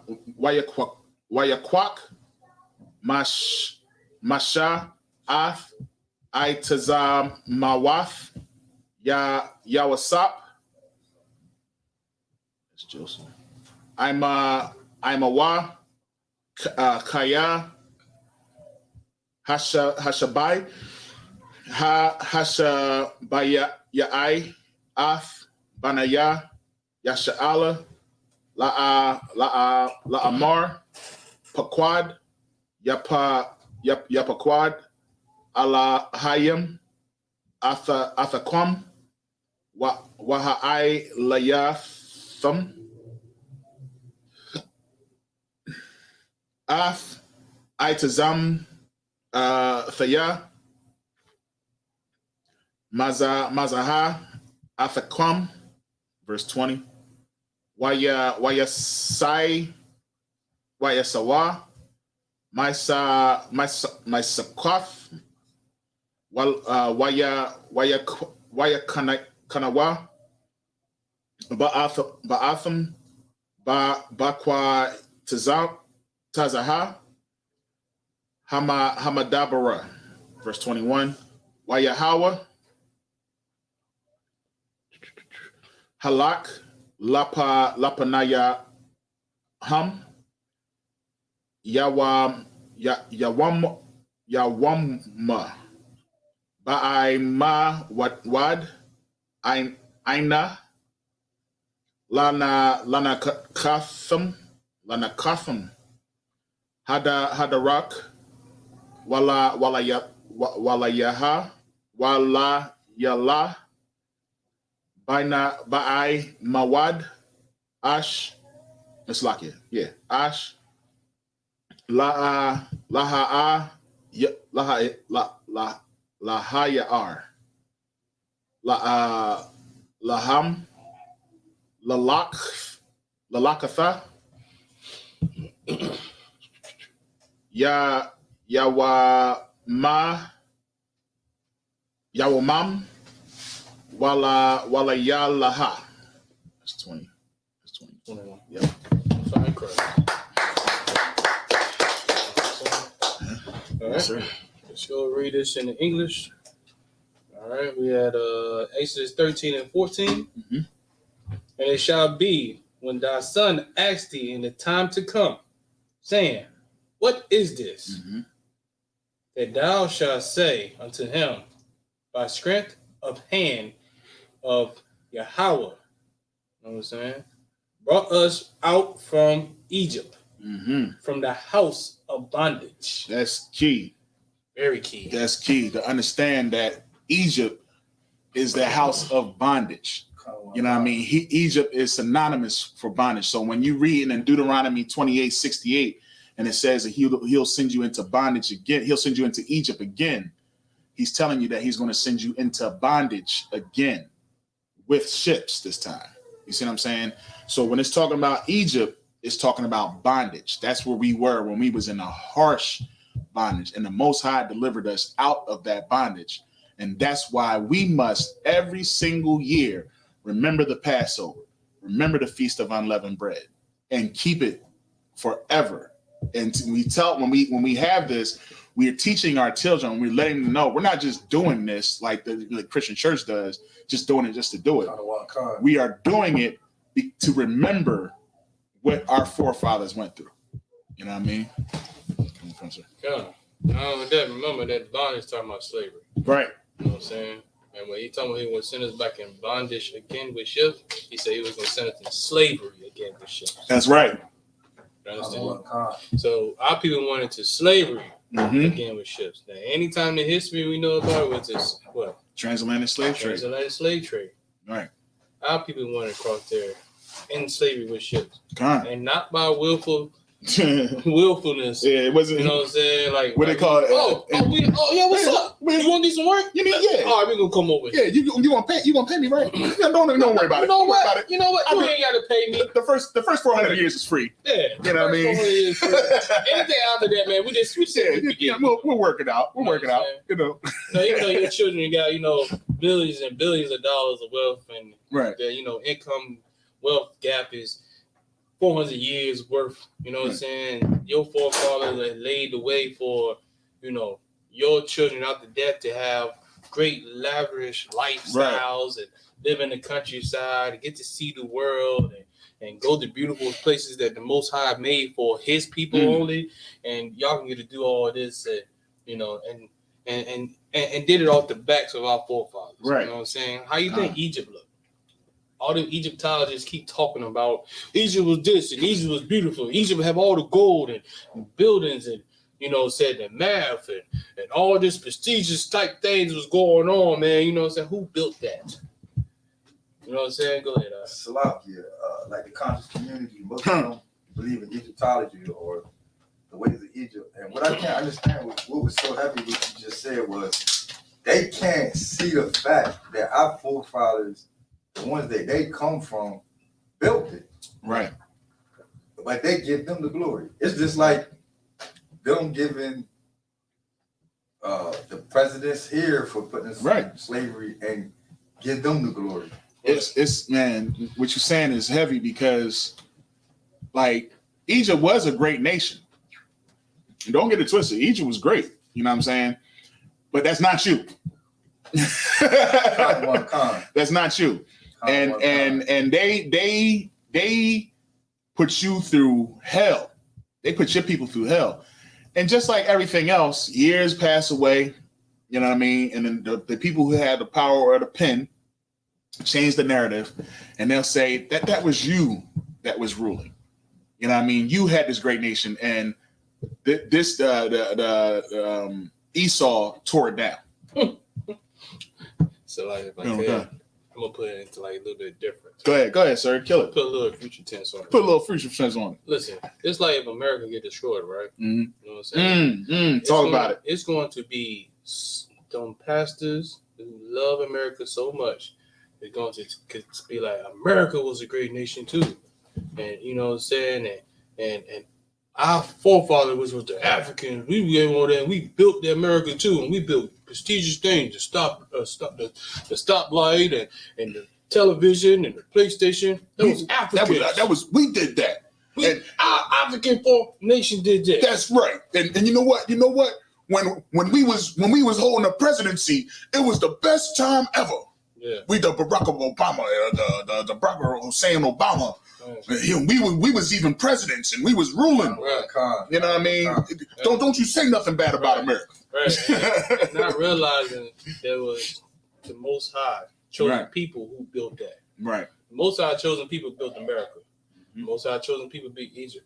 Masha, Ath, Aitazam Mawath, Yawasap. It's Joseph. I'm a wa, Kaya, Hashabai, Hashabaya, Ya'ai, Ath, Banaya, Yasha'ala, La'amar, Paquad, Yapaquad, Alahayim, Athaquam, Waha'ai Layatham, Ath, Aitazam, Thaya, Mazaha, Athaquam, verse 20. Wayasai, Wayasawa, Mysakoth, Kanawa, Ba'atham, Bakwa Tazaha, Hamadabara, verse 21. Wayahawa, Halak, Lapanaya Ham, Yawamma, Ba'aima Wad, Aina, Lana Katham, Hadarak, Walayaha, Walayala, Ba'ai Mawad, Ash, Mislakia, yeah, Ash, Laha'a, Lahayar, Laham, Lalakatha, Yawamam, Wala Yalaha. That's 20. That's 20. 21. Yep. Fine, correct. All right. Yes, sir. Let's go read this in English. All right. We had Exodus 13 and 14. Mm-hmm. And it shall be when thy son asks thee in the time to come, saying, what is this? Mm-hmm. That thou shalt say unto him, by strength of hand of Yahweh, you know what I'm saying, brought us out from Egypt, from the house of bondage. That's key. Very key. That's key to understand that Egypt is the house of bondage. You know what I mean? Egypt is synonymous for bondage. So when you read in Deuteronomy 28:68, and it says that he'll send you into bondage again, he'll send you into Egypt again. He's telling you that he's going to send you into bondage again with ships this time. You see what I'm saying? So when it's talking about Egypt, it's talking about bondage. That's where we were when we was in a harsh bondage, and the Most High delivered us out of that bondage. And that's why we must every single year remember the Passover, remember the Feast of Unleavened Bread, and keep it forever. And when we have this, we are teaching our children, we're letting them know we're not just doing this like the Christian church does, just doing it just to do it. We are doing it to remember what our forefathers went through. You know what I mean? Come on, sir. Yeah. Not only that, remember that bondage talking about slavery. Right. You know what I'm saying? And when he told me he would send us back in bondage again with ships, he said he was going to send us in slavery again with ships. That's right. You understand? So our people went into slavery again with ships. Now, anytime in history we know about it was this, what? Transatlantic slave trade. Transatlantic slave trade. Right. Our people went across there in slavery with ships. And not by willfulness. Yeah, it wasn't. You know what I'm saying? Like what they call it? Yeah, what's up? You want to do some work? You mean, yeah. All right, we're gonna come over. Yeah, you gonna pay me, right? Don't worry about it. You know what? You ain't gotta pay me. The first 400 years is free. Yeah, you know what I mean. Anything after that, man, we just we'll work it out. We'll work it out. You know. Even though your children got billions and billions of dollars of wealth, and right, the income wealth gap is 400 years worth. You know what I'm saying? Your forefathers laid the way for your children after death to have great lavish lifestyles and live in the countryside and get to see the world and go to beautiful places that the Most High made for His people only. And y'all can get to do all this, and did it off the backs of our forefathers. Right. You know what I'm saying? How you think Egypt looked? All the Egyptologists keep talking about Egypt was this and Egypt was beautiful. Egypt have all the gold and buildings and said the math and all this prestigious type things was going on, man. You know what I'm saying? Who built that? You know what I'm saying? Go ahead. Salakia, like the conscious community, most of them believe in Egyptology or the ways of Egypt. And what I can't understand, what was so heavy what you just said was they can't see the fact that our forefathers, the ones that they come from, built it. Right. But they give them the glory. It's just like them giving the presidents here for putting us slavery and give them the glory. It's man, what you're saying is heavy because like Egypt was a great nation. And don't get it twisted. Egypt was great. You know what I'm saying? But that's not you. That's not you. And they put you through hell. They put your people through hell. And just like everything else, years pass away, you know what I mean? And then the people who had the power or the pen change the narrative, and they'll say that was you that was ruling. You know what I mean? You had this great nation, and Esau tore it down. So like if I could, I'm gonna put it into like a little bit different. Go ahead, sir. Kill it. Put a little future tense on it. Put a little future tense on it. Listen, it's like if America get destroyed, right? Mm-hmm. You know what I'm saying? Talk about it. It's going to be them pastors who love America so much, they're going to be like, America was a great nation too. And you know what I'm saying? And our forefathers, which was the Africans, we went over there and we built the America too, and we built prestigious things to stop the stoplight and the television and the PlayStation. That was Africans. We did that. Our African nation did that. That's right. And you know what? When we was holding the presidency, it was the best time ever. Yeah. We the Barack Obama, the Barack Hussein Obama. We was even presidents and we was ruling. Right. You know what I mean? Don't you say nothing bad about America. Right. Not realizing there was the Most High chosen people who built that. Right. The Most High chosen people built America. The Most High chosen people built Egypt.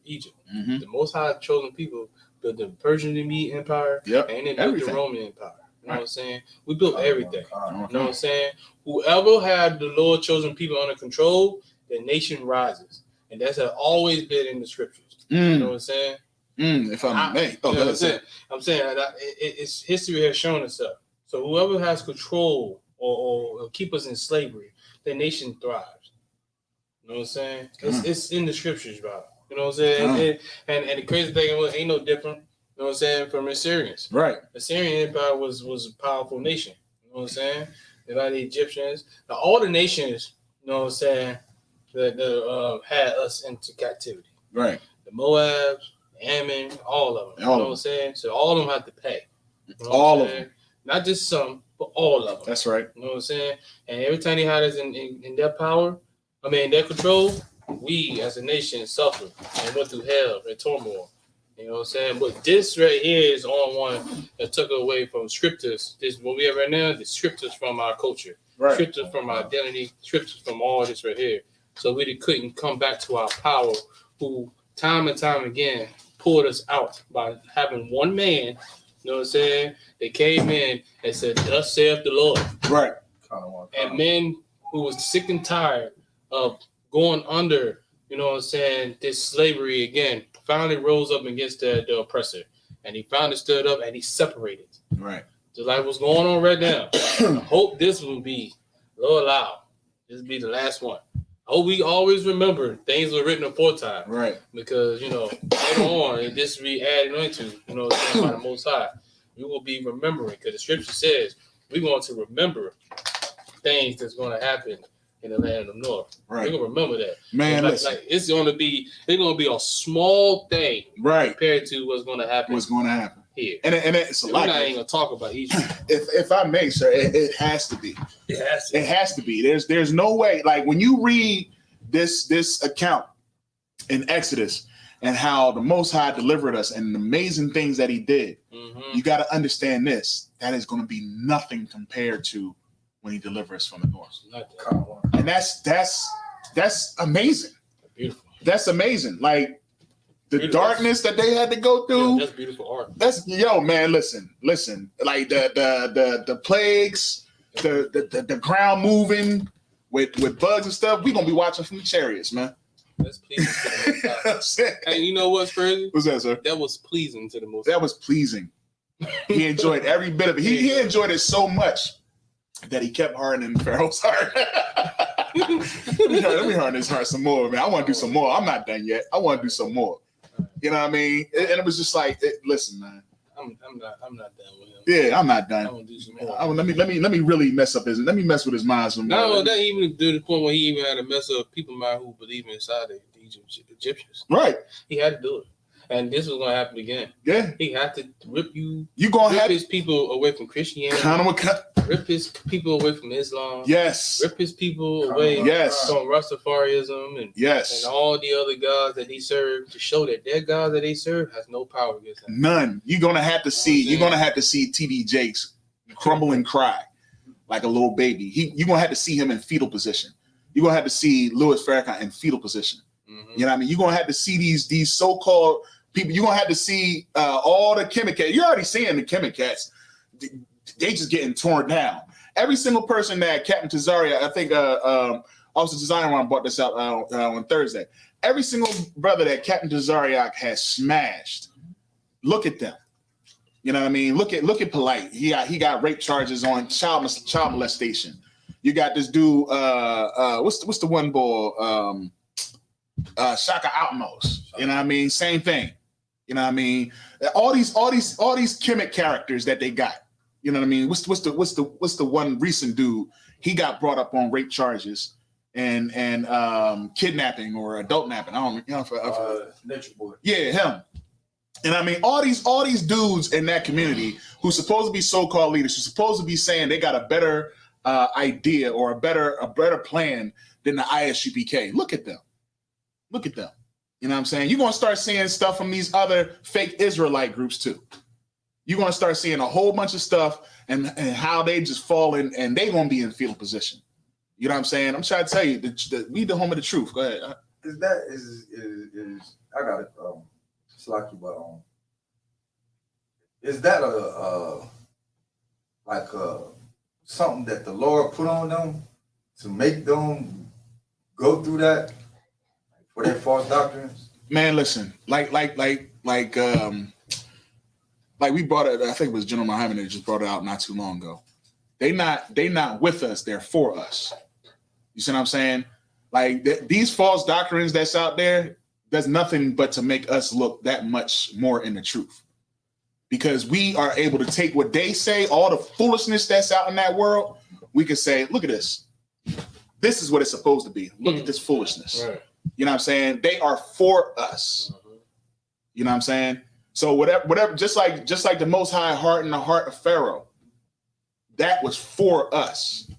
The Most High chosen people built the Persian Medes Empire and they built the Roman Empire. You know what I'm saying? We built everything. You know what I'm saying? Whoever had the Lord chosen people under control, the nation rises. And that's always been in the scriptures. You know what I'm saying? If I may. I'm saying it's history has shown itself. So whoever has control or keep us in slavery, the nation thrives. You know what I'm saying? It's in the scriptures, bro. You know what I'm saying? And the crazy thing was, ain't no different. You know what I'm saying? From the Assyrians. Right. The Assyrian Empire was a powerful nation. You know what I'm saying? Like the Egyptians. Now, all the nations, you know what I'm saying, that had us into captivity. Right. The Moabs, the Ammon, all of them. You know what I'm saying? So all of them have to pay. You know all of them. Not just some, but all of them. That's right. You know what I'm saying? And every time they had us in their power, their control, we as a nation suffered and went through hell and turmoil. You know what I'm saying? But this right here is on one that took away from scriptures. This what we have right now, the scriptures from our culture, scriptures from our identity, scriptures from all this right here. So we couldn't come back to our power, who time and time again pulled us out by having one man, you know what I'm saying? They came in and said, "Thus saith the Lord." Right. And men who was sick and tired of going under, you know what I'm saying, this slavery again, finally rose up against the oppressor. And he finally stood up and he separated. Right. Just like what's going on right now. I hope this will be, Lord allow, this will be the last one. I hope we always remember things were written aforetime. Right. Because, you know, later on, and this will be added into, you know, by the Most High. We will be remembering, because the scripture says we want to remember things that's going to happen in the land of the north. Right. We're gonna remember that. Man, like it's gonna be a small thing, right, compared to what's gonna happen. Here. And it's a lot. We're not even gonna talk about Egypt. If I may, sir, it has to be. It has to be. There's no way. Like when you read this account in Exodus and how the Most High delivered us and the amazing things that He did, you got to understand this. That is going to be nothing compared to when He delivers us from the north. And that's amazing. Beautiful. That's amazing. Like the darkness that they had to go through. Yeah, that's beautiful art. Man, listen. Like the plagues, the ground moving with bugs and stuff. We're gonna be watching from the chariots, man. That's pleasing to the Most High. And you know what's crazy? What's that, sir? That was pleasing to the Most High. That was pleasing. He enjoyed every bit of it. He enjoyed it so much that he kept hardening Pharaoh's heart. let me harden his heart some more, man. I want to do some more. I'm not done yet. I want to do some more. You know what I mean? And it was just like, listen, man. I'm not done with him. Yeah, I'm not done. I want to do some more. Let me really mess up his. Let me mess with his mind some more. No, that even to the point where he even had to mess up people's mind who believe inside the Egyptians. Right. He had to do it. And this was gonna happen again. Yeah, he had to rip his people away from Christianity. Rip his people away from Islam. Yes. Rip his people away from Rastafarianism and all the other gods that he served, to show that their God that they serve has no power against them. None. You're gonna have to see. You're gonna have to see T.D. Jakes crumble and cry like a little baby. You're gonna have to see him in fetal position. You're gonna have to see Louis Farrakhan in fetal position. You know what I mean? You're gonna have to see these so-called people. You're gonna have to see all the Chemicats. You're already seeing the Chemicats. They just getting torn down. Every single person that Captain Tazaria, I think Officer Zion brought this out on Thursday. Every single brother that Captain Tazaria has smashed, look at them. You know what I mean? Look at Polite. He got rape charges on child molestation. You got this dude. What's the one boy? Shaka Outmost. You know what I mean? Same thing. You know what I mean? All these Kemet characters that they got. You know what I mean? What's the one recent dude? He got brought up on rape charges and kidnapping or adult napping. I don't know. Nature Boy. Yeah, him. And I mean, all these dudes in that community who's supposed to be so-called leaders, who's supposed to be saying they got a better idea or a better plan than the ISUPK. Look at them. Look at them. You know what I'm saying? You're going to start seeing stuff from these other fake Israelite groups too. You're going to start seeing a whole bunch of stuff and how they just fall in and they're going to be in fetal position. You know what I'm saying? I'm trying to tell you, we the home of the truth. Go ahead. I got it. Slacky, but is that something that the Lord put on them to make them go through that for their false doctrines? Man, listen, like we brought it. I think it was General Muhammad that just brought it out not too long ago. They not with us. They're for us. You see what I'm saying? Like these false doctrines that's out there, does nothing but to make us look that much more in the truth. Because we are able to take what they say, all the foolishness that's out in that world, we can say, look at this. This is what it's supposed to be. Look at this foolishness. Right. You know what I'm saying? They are for us. You know what I'm saying? So whatever, just like the Most High heart in the heart of Pharaoh, that was for us.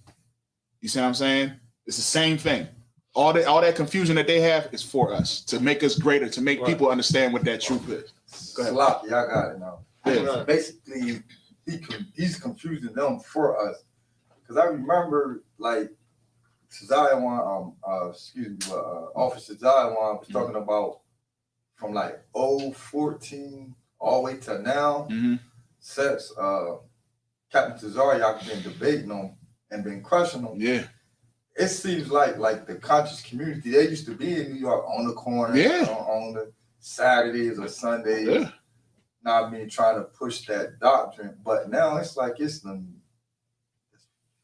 You see what I'm saying? It's the same thing. All that confusion that they have is for us, to make us greater, to make people understand what that truth is. Go ahead. Sloppy, I got it now. Yeah. Basically, he's confusing them for us. Because I remember, like, Officer Zion was talking about from like 014 all the way to now, since Captain Tazariak been debating them and been crushing them. Yeah. It seems like the conscious community, they used to be in New York on the corner, on the Saturdays or Sundays. Yeah. Now I mean, trying to push that doctrine, but now it's like it's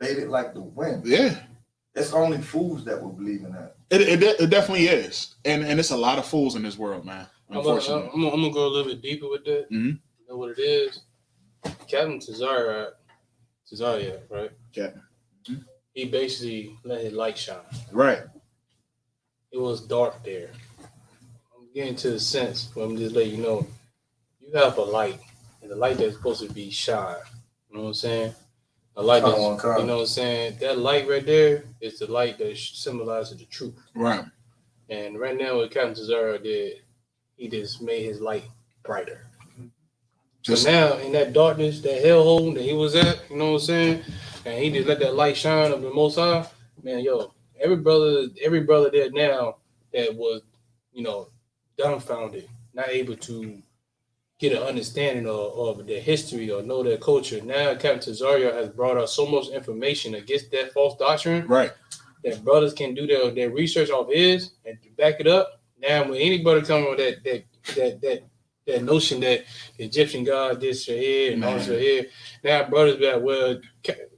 faded like the wind. Yeah, it's only fools that will believe in that. It definitely is, and it's a lot of fools in this world, man. Unfortunately, I'm gonna go a little bit deeper with that. Mm-hmm. You know what it is? Captain Tazariak, right? Yeah. He basically let his light shine. Right. It was dark there. I'm getting to the sense, but I'm just letting you know, you have a light, and the light that's supposed to be shine. You know what I'm saying? A light that's, you know what I'm saying? That light right there is the light that symbolizes the truth. Right. And right now, what Captain Tazariak did, he just made his light brighter. So now, in that darkness, that hellhole that he was at, you know what I'm saying? And he just let that light shine of the Most High. Man, every brother there now that was, dumbfounded, not able to get an understanding of their history or know their culture. Now, Captain Tazariak has brought us so much information against that false doctrine. Right. That brothers can do their research off his and back it up. Now, when anybody come with that notion that the Egyptian god this your head and all this your head, now brothers be like,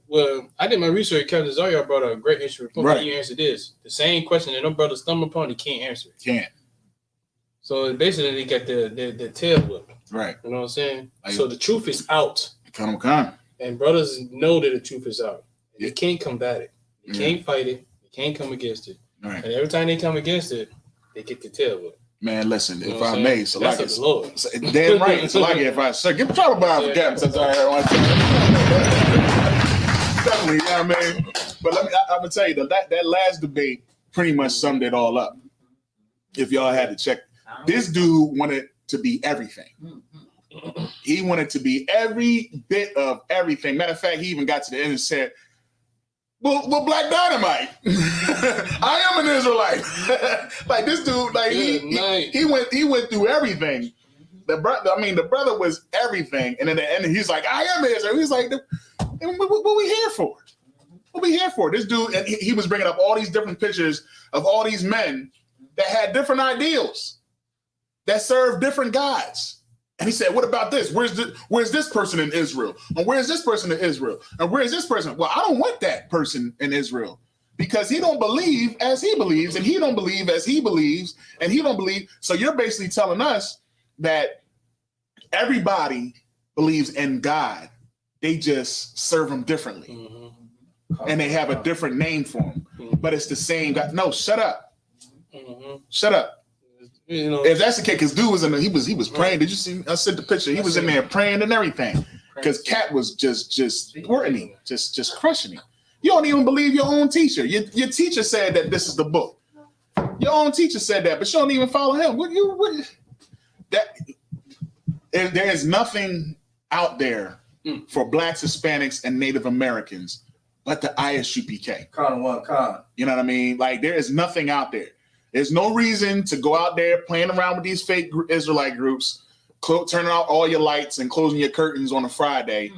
well, I did my research. Captain Tazariak brought a great answer report. Right. You answer this. The same question that no brothers stumble upon, he can't answer it. Can't. So basically, they got the tail whip. Right. You know what I'm saying? So the truth is out. Come. And brothers know that the truth is out. They can't combat it. They can't fight it. They can't come against it. Right. And every time they come against it, they get the tail whip. Man, listen, if I may, so like it's Lord. Damn right. So like if I give trouble by for Captain Tazariak. Definitely, you know what I mean? But I'm gonna tell you that last debate pretty much summed it all up. If y'all had to check, this dude wanted to be everything. He wanted to be every bit of everything. Matter of fact, he even got to the end and said, Well, Black Dynamite, I am an Israelite. Like this dude, like he went through everything. The brother was everything, and in the end, he's like, I am Israel. He's like, what we here for? What we here for? This dude, and he was bringing up all these different pictures of all these men that had different ideals, that served different gods. And he said, what about this? Where's this person in Israel? And where's this person in Israel? And where's this person? Well, I don't want that person in Israel because he don't believe as he believes, and he don't believe as he believes, and he don't believe. So you're basically telling us that everybody believes in God. They just serve him differently. Mm-hmm. And they have a different name for him. Mm-hmm. But it's the same God. No, shut up. Mm-hmm. Shut up. You know, if that's the case, because dude was in there, he was praying. Did you see? I sent the picture. He was in there praying and everything. Because Cat was just thwarting him, just crushing him. You don't even believe your own teacher. Your teacher said that this is the book. Your own teacher said that, but you don't even follow him. There is nothing out there for Blacks, Hispanics, and Native Americans but the ISUPK. You know what I mean? Like, there is nothing out there. There's no reason to go out there playing around with these fake Israelite groups, turning out all your lights and closing your curtains on a Friday,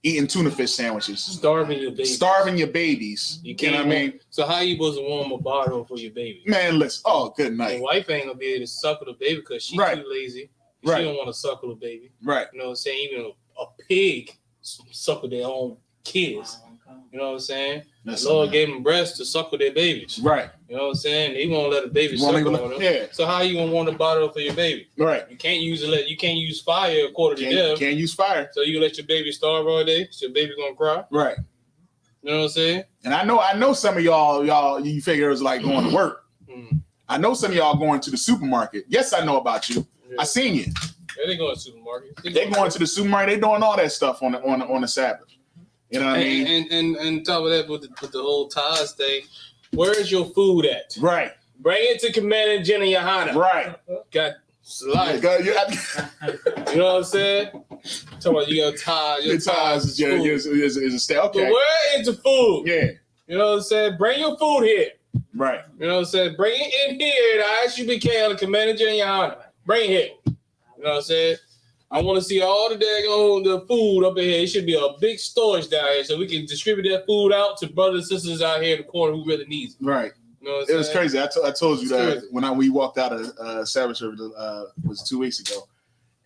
eating tuna fish sandwiches. Starving your babies. You know what I mean? So how you supposed to warm a bottle for your baby? Man, listen. Oh, good night. Your wife ain't going to be able to suckle the baby because she's too lazy. She don't want to suckle the baby. Right. You know what I'm saying? Even a pig suckle their own kids. You know what I'm saying? The Lord gave them breasts to suckle their babies. Right. You know what I'm saying? He won't let a baby suckle on them. Yeah. So how you gonna want a bottle for your baby? Right. You can't use fire according to them. Can't use fire. So you let your baby starve all day? So your baby gonna cry? Right. You know what I'm saying? And I know some of y'all you figure it was like going to work. I know some of y'all going to the supermarket. Yes, I know about you. Yeah. I seen you. Yeah, they going to the supermarket. They going to the supermarket. They doing all that stuff on the Sabbath. You know what I mean? And top of that, with the whole ties thing, where is your food at? Right. Bring it to Commander Jenna Yohana. Right. Got slice. You know what I'm saying? Talking about you got ties. Your ties is a stay. Okay. But where is the food? Yeah. You know what I'm saying? Bring your food here. Right. You know what I'm saying? Bring it in here. I ask you to be on the Commander Jenna Yohana. Bring it here. You know what I'm saying? I want to see all the food up in here. It should be a big storage down here so we can distribute that food out to brothers and sisters out here in the corner who really needs it. Right. You know what I'm saying? It was crazy. I told you that when we walked out of Sabbath Service was 2 weeks ago,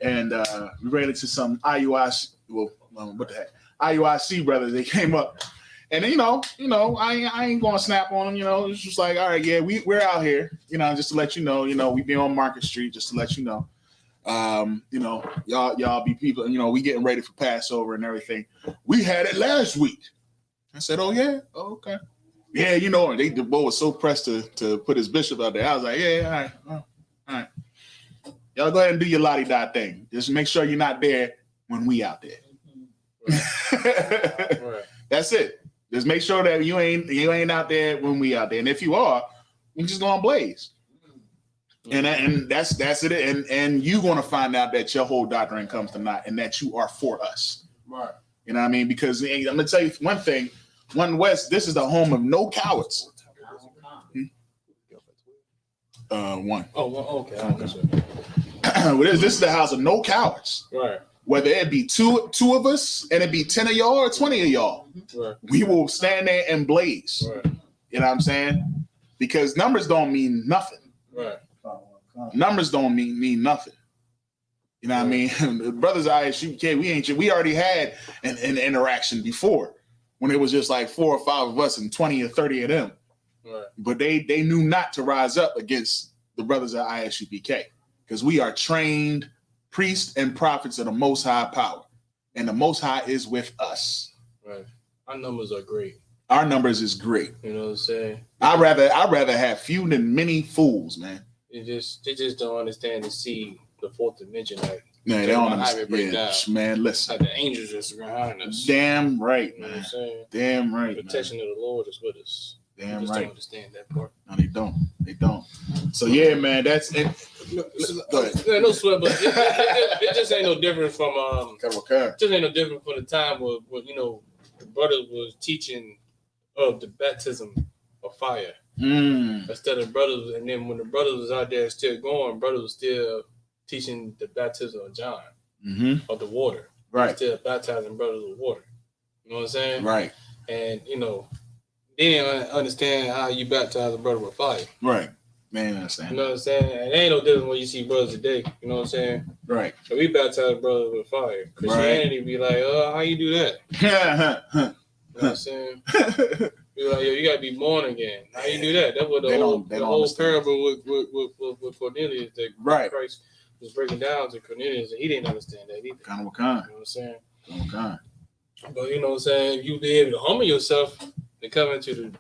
and we ran into some IUIC. Well, what the heck? IUIC brothers. They came up, and you know, I ain't gonna snap on them. You know, it's just like, all right, yeah, we're out here. You know, just to let you know. You know, we be on Market Street, just to let you know. You know, y'all be people, you know, we getting ready for Passover and everything. We had it last week. I said, oh yeah? Oh, okay. Yeah, you know, the boy was so pressed to put his bishop out there. I was like, yeah, all right. Y'all go ahead and do your la-di-da thing. Just make sure you're not there when we out there. Right. That's it. Just make sure that you ain't out there when we out there. And if you are, we just go on blaze. And that's it. And you're gonna find out that your whole doctrine comes to naught and that you are for us. Right. You know what I mean? Because I'm gonna tell you one thing, One West, this is the home of no cowards. One. Oh, okay. This is the house of no cowards. Right. Whether it be two of us and it be 10 of y'all or 20 of y'all, right, we will stand there and blaze. Right. You know what I'm saying? Because numbers don't mean nothing. Right. Numbers don't mean nothing. You know what I mean? Brothers ISUK, we already had an interaction before when it was just like 4 or 5 of us and 20 or 30 of them. Right. But they knew not to rise up against the brothers at ISUPK because we are trained priests and prophets of the Most High power, and the Most High is with us. Right. Our numbers are great. Our numbers is great. You know what I'm saying? I'd rather have few than many fools, man. They just don't understand and see the fourth dimension. Like, no, they don't understand. Man, listen. Like the angels just behind us. Damn right, man. You know what I'm saying? Damn right. The protection of the Lord is with us. Damn just right. Don't understand that part. No, they don't. They don't. So yeah, man, that's it. Go ahead. Yeah, no sweat, but it just ain't no different from just ain't no different from the time where you know the brothers was teaching of the baptism of fire. Instead of brothers, and then when the brothers was out there still going, brothers was still teaching the baptism of John of the water. Right. Still baptizing brothers with water. You know what I'm saying? Right. And you know, they didn't understand how you baptize a brother with fire. Right. Man, I understand. You know what I'm saying? And it ain't no different when you see brothers today. You know what I'm saying? Right. So we baptize brothers with fire. Christianity be like, how you do that? You know what I'm saying? Be like, yo, you gotta be born again. How you do that? That's what the whole parable with Cornelius that Christ was breaking down to Cornelius, and he didn't understand that either. Kind of what You kind. know what I'm saying? Kind of what kind. But you know what I'm saying? You be able to humble yourself and come into the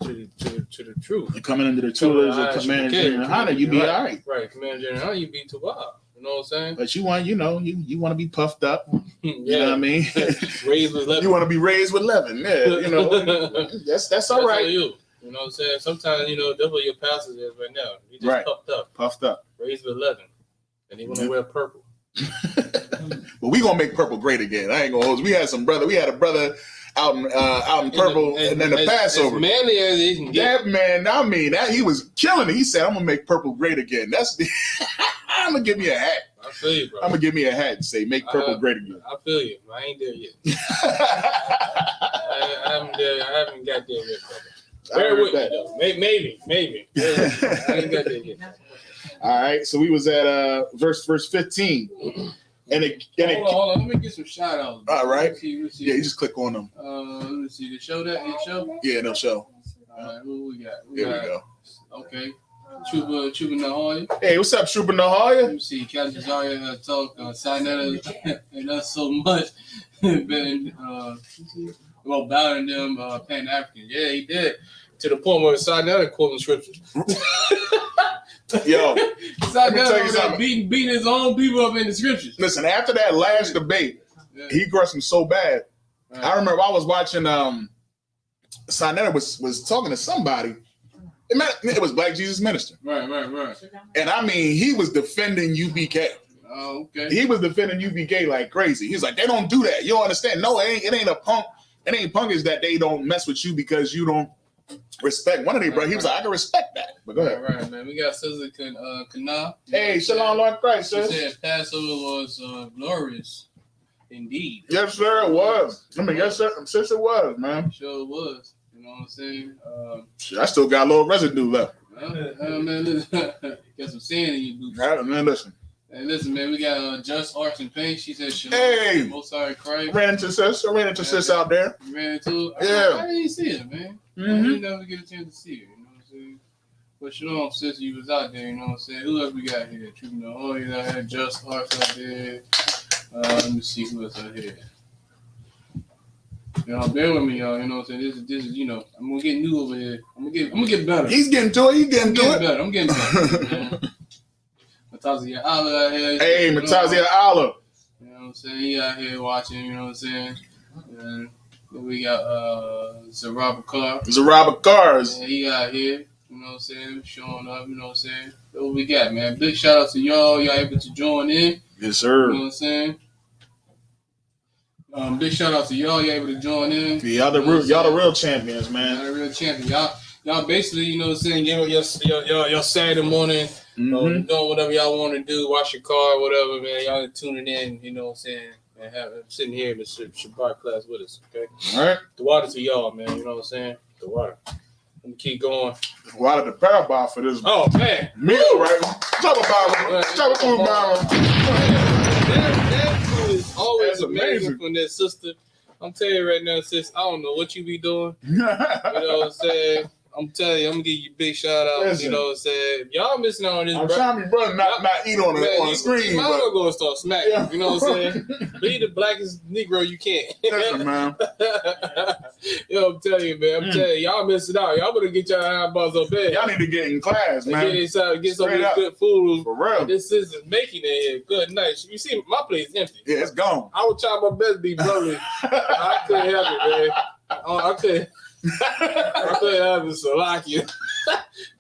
truth. You're coming into the tutelage of Commander General Hunter, you be all right. Right, Commander General Hunter, you be too wild. You know what I'm saying? But you want, you want to be puffed up. You know what I mean? Raised with leaven. You want to be raised with leaven. Yeah, you know. that's all right. You know what I'm saying? Sometimes, that's what your pastors is right now. You just puffed up. Puffed up. Raised with leaven. And they want to wear purple. But we gonna make purple great again. I ain't gonna hold you. We had a brother out in purple and then the Passover. As manly as he can get. That man, I mean, he was killing it. He said, "I'm gonna make purple great again." That's the. I'm gonna give me a hat. I feel you, bro. I'm gonna give me a hat and say, "Make purple great again." I feel you. I ain't there yet. I haven't got there yet, brother. Bear with me, though. Maybe. I ain't got there yet. All right, so we was at verse 15. Hold on. Let me get some shout outs. All right. Let's see. Yeah, you just click on them. Let me see. The show that? It show? Yeah, no show. All right, who we got? There we go. Okay. Trooper Nahoya. Hey, what's up, Trooper Nahoya? Let me see. Captain Zarya talk Sinetta and us so much. Been bowing them Pan African. Yeah, he did. To the point where Sinetta quoting scriptures. Yo, let me tell you something. Beating his own people up in the scriptures. Listen, after that last debate, he crushed him so bad. Right. I remember I was watching. Sinetta was talking to somebody. It was Black Jesus Minister. Right. And I mean, he was defending UBK. Oh, okay. He was defending UBK like crazy. He's like, they don't do that. You don't understand? No, it ain't a punk. It ain't punk is that they don't mess with you because you don't respect one of their brothers. He was like, I can respect that. But go ahead. Right, man. We got Sister Kana. Hey, Shalom, Lord Christ, she sis. said Passover was glorious indeed. Yes, sir, it was. I mean, yes, sir. Sis, it was, man. Sure it was. You know what I'm saying? I still got a little residue left. Man, listen. Got some sand in your boots. Man, listen. Hey, listen, man, we got Just Arts and Paint. She said, hey, most sorry, Christ. I ran into sis out there. You ran into her? Yeah. I didn't see her, man. I didn't never get a chance to see her, you know what I'm saying? But Shalom, sis, you was out there, you know what I'm saying? Who else we got here? Trooper Nahoya out here, Just Arts out there. Let me see who else out here. Bear with me, y'all. You know what I'm saying? This is, I'm gonna get new over here. I'm gonna get better. He's getting to it. Better. I'm getting better. Matazia Allah out here. Hey, Matazia Allah. You know what I'm saying? He out here watching, you know what I'm saying? And then we got Zaraba Cars. Yeah, he out here, you know what I'm saying? Showing up, you know what I'm saying? That's what we got, man. Big shout out to y'all. Y'all able to join in. Yes, sir. You know what I'm saying? Big shout out to y'all. Y'all able to join in. Yeah, y'all the real champions, man. Y'all the real champions. Y'all basically, you know what I'm saying, give your Saturday morning, doing whatever y'all want to do, wash your car, whatever, man. Y'all tuning in, you know what I'm saying, and sitting here in the Shabbat class with us, okay? All right. The water to y'all, man, you know what I'm saying? The water. Let me keep going. Water the power bar for this. Oh, man. Meal, right? Chop a food bar. That food is always amazing from that sister. I'm telling you right now, sis, I don't know what you be doing. You know what I'm saying? I'm telling you, I'm gonna give you a big shout out. Listen, you know what I'm saying? Y'all missing out on this. I'm trying to be brother, not eat on the screen. I'm not gonna start smacking. Yeah. You know what I'm saying? Be the blackest Negro you can. Listen, man. Yo, I'm telling you, man. I'm telling you, y'all missing out. Y'all better get y'all eyeballs up there. Y'all need to get in class, man. Get some of this good food. For real. This is making it here. Good night. You see, my place is empty. Yeah, it's gone. I would try my best to be brotherly. I couldn't help it, man. I couldn't have it,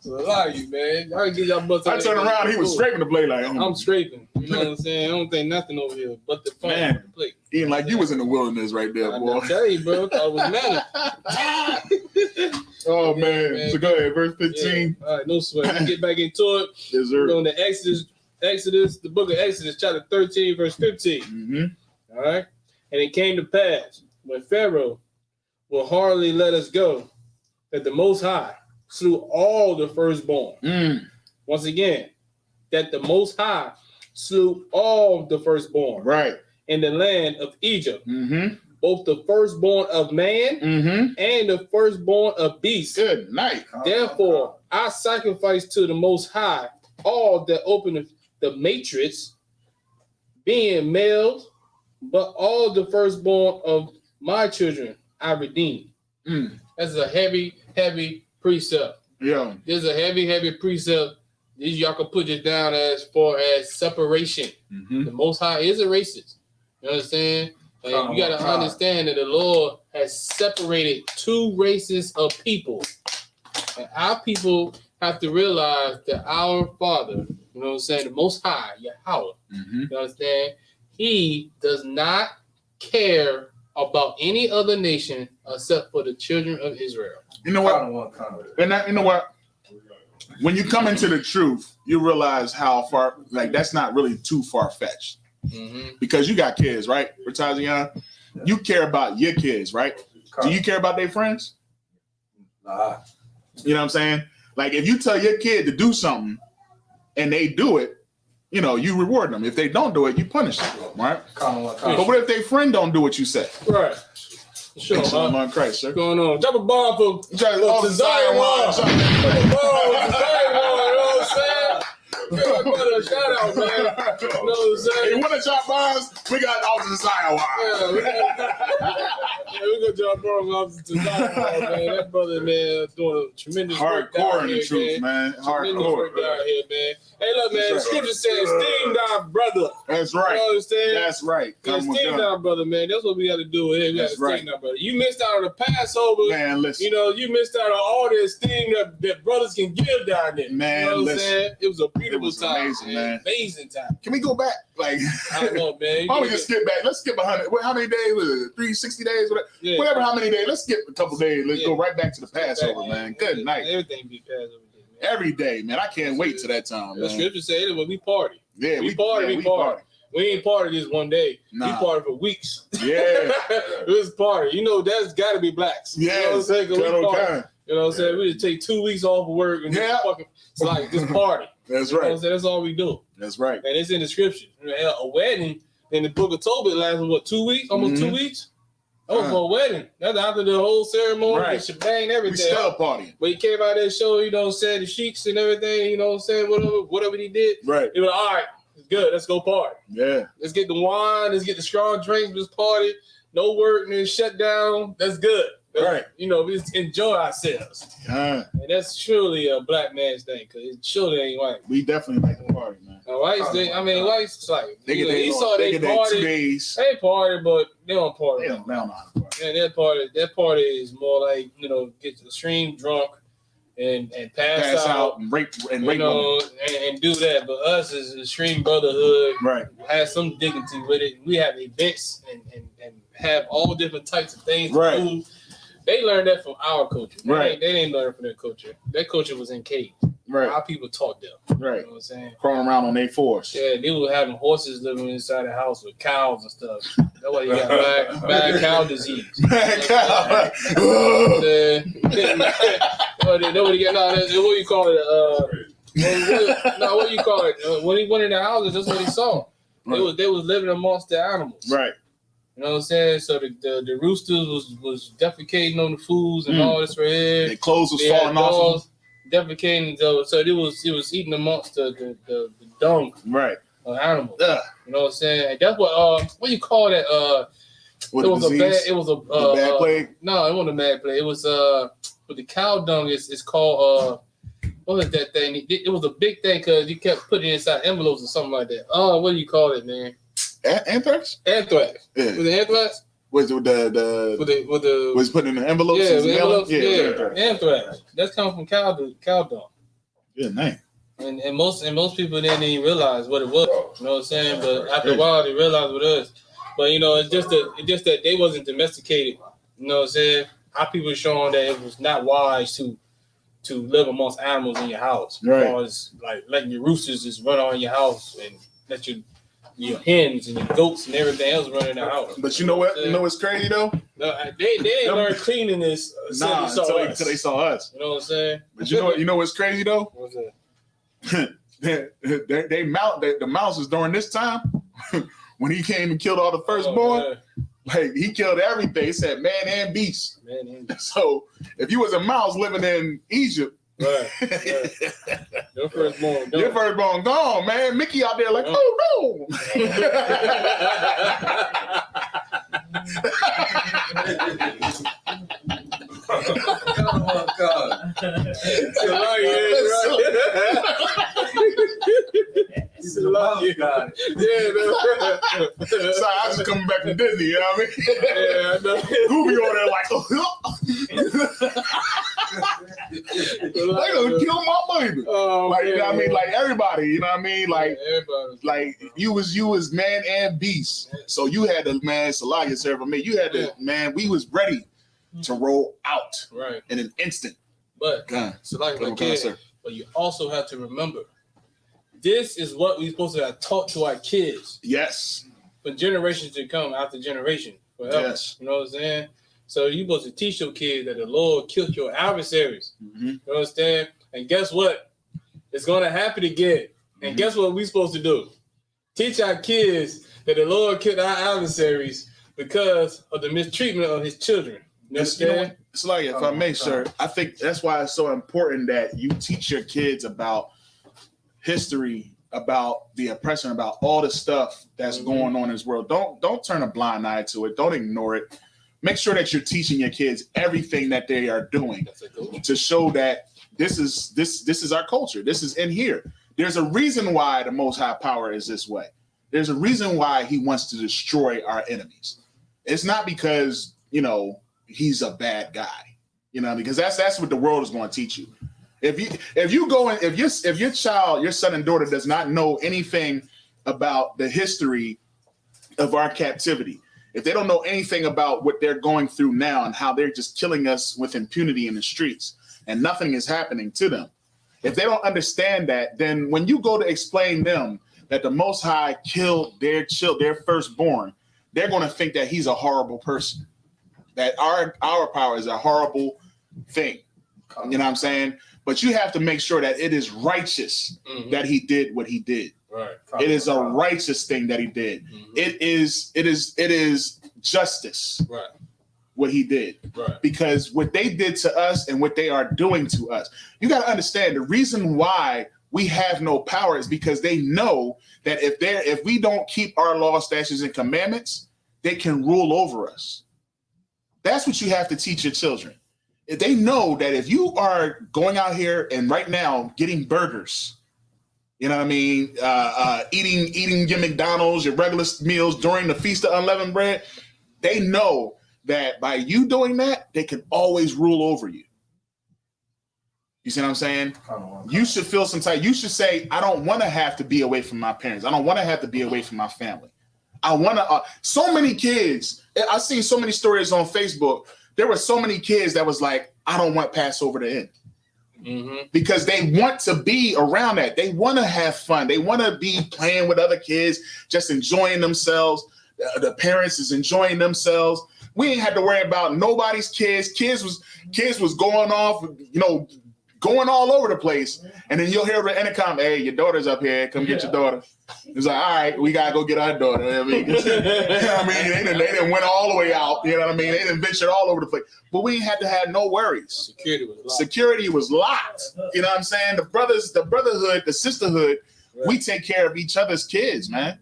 Salaki, man. I can get y'all butts. I turned around, he was scraping the plate like, I'm scraping. You know what I'm saying? I don't think nothing over here but the phone plate. Eating like you was in the wilderness right there, boy. I tell you, bro, I was mad. Oh, man. So go ahead, verse 15. Yeah. All right, no sweat. Let's get back into it. Yes, sir. We're going to Exodus, the book of Exodus, chapter 13, verse 15. Mm-hmm. All right? And it came to pass, when Pharaoh will hardly let us go, that the Most High slew all the firstborn once again, that the Most High slew all the firstborn in the land of Egypt, both the firstborn of man and the firstborn of beasts. Good night. Therefore, I sacrifice to the Most High all that open the matrix, being male, but all the firstborn of my children I redeem. That's a heavy, heavy precept. Yeah. There's a heavy, heavy precept. Y'all can put it down as far as separation. The Most High is a racist. You understand? Like, you got to understand that the Lord has separated two races of people. And our people have to realize that our Father, you know what I'm saying, the Most High, Yahweh, you understand? He does not care about any other nation except for the children of Israel. You know what? And that, you know what? When you come into the truth, you realize how far, like, that's not really too far-fetched. Because you got kids, right, Ratazian? You care about your kids, right? Do you care about their friends? Nah. You know what I'm saying? Like, if you tell your kid to do something and they do it, you know, you reward them. If they don't do it, you punish them, right? But what if their friend don't do what you say? Right. Sure. On Christ, sir. What's going on? Drop a bomb for Zion. You know what I'm saying? Shout out, man. You know what I'm saying? Hey, you want to drop bombs? We got Officer Zion. We're going to drop bombs off to Zion, man. That brother, man, doing a tremendous work hardcore down in the here, truth, man. Hardcore work down here, man. Hey, look, man, the scripture says, esteem thy brother. That's right. You understand? That's right. Esteem thy brother, man. That's what we got to do here. We got to esteem thy brother. You missed out on the Passover. Man, listen. You know, you missed out on all the esteem that brothers can give down there. Man, you know what listen. I'm saying? It was a beautiful time. Amazing, man. Amazing time. Can we go back? Like, I don't know, man. Why don't we just skip back? Let's skip 100. How many days was it? 360 days? Whatever, how many days. Let's skip a couple days. Let's go right back to the Passover, man. Good night. Everything be Passover. Every day, man. I can't wait to that time, man. The scripture said it when we party. Yeah, we party. We ain't party this one day. Nah. We party for weeks. Yeah. It was party. You know, that's got to be blacks. Yeah. You know what I'm saying? You know what I'm saying? We just take 2 weeks off of work and just fucking, it's like just party. That's you know right. What I'm saying? That's all we do. That's right. And it's in the scripture. A wedding in the book of Tobit lasted, what, 2 weeks? Almost 2 weeks? That was for a wedding. That's after the whole ceremony, the shebang, everything. We still partying. But he came out there show, you know what I'm saying, the sheiks and everything, you know what I'm saying, whatever he did. Right. He was like, all right, it's good, let's go party. Yeah. Let's get the wine, let's get the strong drinks, let's party. No work, and then shut down. That's good. Right. You know, we just enjoy ourselves. And that's surely a black man's thing, because it surely ain't white. We definitely like to party, man. Whites, whites, like, they get they party. 2 days. They party, but they don't party. They don't know how to party. Yeah, that party is more like, you know, get extreme drunk and pass out and rape and do that. But us is extreme brotherhood. Right. Have some dignity with it. We have events and have all different types of things right. to do. They learned that from our culture. Right. They didn't learn from their culture. Their culture was in caves. Right. Our people taught them. Right. You know what I'm saying? Crawling around on their force. Yeah, they were having horses living inside the house with cows and stuff. That's why you got bad cow disease. Bad cow. Nobody get what you call it? What you call it? When he went in the houses, that's what he saw. Right. They was living amongst the animals. Right. You know what I'm saying? So the roosters was defecating on the foods and all this right here. Their clothes was falling off. Defecating, so it was eating amongst the dung right of animals. You know what I'm saying? And that's what you call that? What, it was disease? A bad plague. No, it wasn't a bad plague. It was with the cow dung. It's called what was that thing? It was a big thing because you kept putting it inside envelopes or something like that. What do you call it, man? Anthrax. Anthrax. Yeah. Was it anthrax? Was it with the was put in the envelopes? Yeah, envelopes. Yeah, anthrax. That's coming from cow dung. Good name. And most people didn't even realize what it was. You know what I'm saying? But after a while, they realized what it is. But you know, it's just that they wasn't domesticated. You know what I'm saying? Our people are showing that it was not wise to live amongst animals in your house. Right. Because like letting your roosters just run on your house and let your hens and your goats and everything else run in the house. But you know what? You know what's crazy though? No, they didn't learn cleanliness until they saw us. You know what I'm saying? But you know what's crazy though? What's that? the mouse is during this time when he came and killed all the firstborn. Like he killed everything. He said man and beast. So if you was a mouse living in Egypt, right. Your firstborn gone. Your firstborn gone, man. Mickey out there like, oh no. So I was coming back from Disney, you know what I mean? Yeah, I know. Goofy over there like, they gonna kill my baby. Oh, like, you know what I mean? Like everybody, you know what I mean? Like, like you was man and beast. So you had to, man, Salakia serve for me. You had to, man, we was ready to roll out in an instant. But Salakia, but you also have to remember, this is what we're supposed to have taught to our kids. Yes. For generations to come after generation. Forever. Yes. You know what I'm saying? So you're supposed to teach your kids that the Lord killed your adversaries. Mm-hmm. You understand? And guess what? It's going to happen again. And guess what we're supposed to do? Teach our kids that the Lord killed our adversaries because of the mistreatment of his children. You understand? It's like, if I may, sir, I think that's why it's so important that you teach your kids about history, about the oppression, about all the stuff that's going on in this world. Don't turn a blind eye to it. Don't ignore it. Make sure that you're teaching your kids everything that they are doing to show that this is our culture. This is in here. There's a reason why the Most High Power is this way. There's a reason why he wants to destroy our enemies. It's not because, he's a bad guy, because that's what the world is going to teach you. If your child, your son and daughter does not know anything about the history of our captivity, if they don't know anything about what they're going through now and how they're just killing us with impunity in the streets and nothing is happening to them, if they don't understand that, then when you go to explain them that the Most High killed their firstborn, they're going to think that he's a horrible person, that our power is a horrible thing. You know what I'm saying? But you have to make sure that it is righteous that he did what he did. Right. It is a righteous thing that he did. It is justice. Right. What he did. Right. Because what they did to us and what they are doing to us. You got to understand the reason why we have no power is because they know that if we don't keep our laws, statutes, and commandments, they can rule over us. That's what you have to teach your children. If they know that if you are going out here and right now getting burgers, you know what I mean, eating your McDonald's, your regular meals during the Feast of Unleavened Bread, they know that by you doing that, they can always rule over you. You see what I'm saying? You should feel some type. You should say, I don't want to have to be away from my parents. I don't want to have to be away from my family. I want to. So many kids. I've seen so many stories on Facebook. There were so many kids that was like, I don't want Passover to end. Because they want to be around that. They want to have fun. They want to be playing with other kids, just enjoying themselves. The parents is enjoying themselves. We ain't had to worry about nobody's kids. Kids was going off, going all over the place. And then you'll hear the intercom, hey, your daughter's up here. Come get your daughter. It's like, all right, we got to go get our daughter. I mean, they didn't went all the way out. You know what I mean? They didn't venture all over the place. But we ain't had to have no worries. Security was locked. You know what I'm saying? The brotherhood, the sisterhood, we take care of each other's kids, man.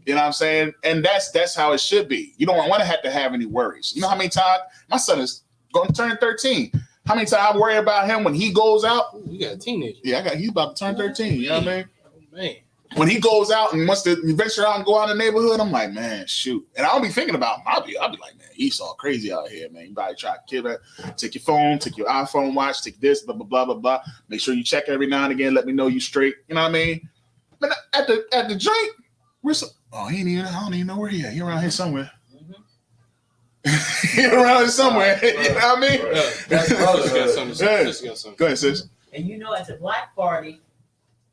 You know what I'm saying? And that's how it should be. You don't want to have any worries. You know how many times my son is going to turn 13. How many times I worry about him when he goes out? Ooh, you got a teenager. Yeah, he's about to turn 13. You know what I mean? Man. When he goes out and wants to venture out and go out in the neighborhood, I'm like, man, shoot. And I'll be thinking about him. I'll be like, man, Esau crazy out here, man. You better try to kill that. Take your phone, take your iPhone watch, take this, blah, blah, blah, blah, blah. Make sure you check every now and again. Let me know you straight. You know what I mean? But at the joint, I don't even know where he at. He around here somewhere. He around here somewhere. You know what I mean? Go ahead, sis. And at the black party,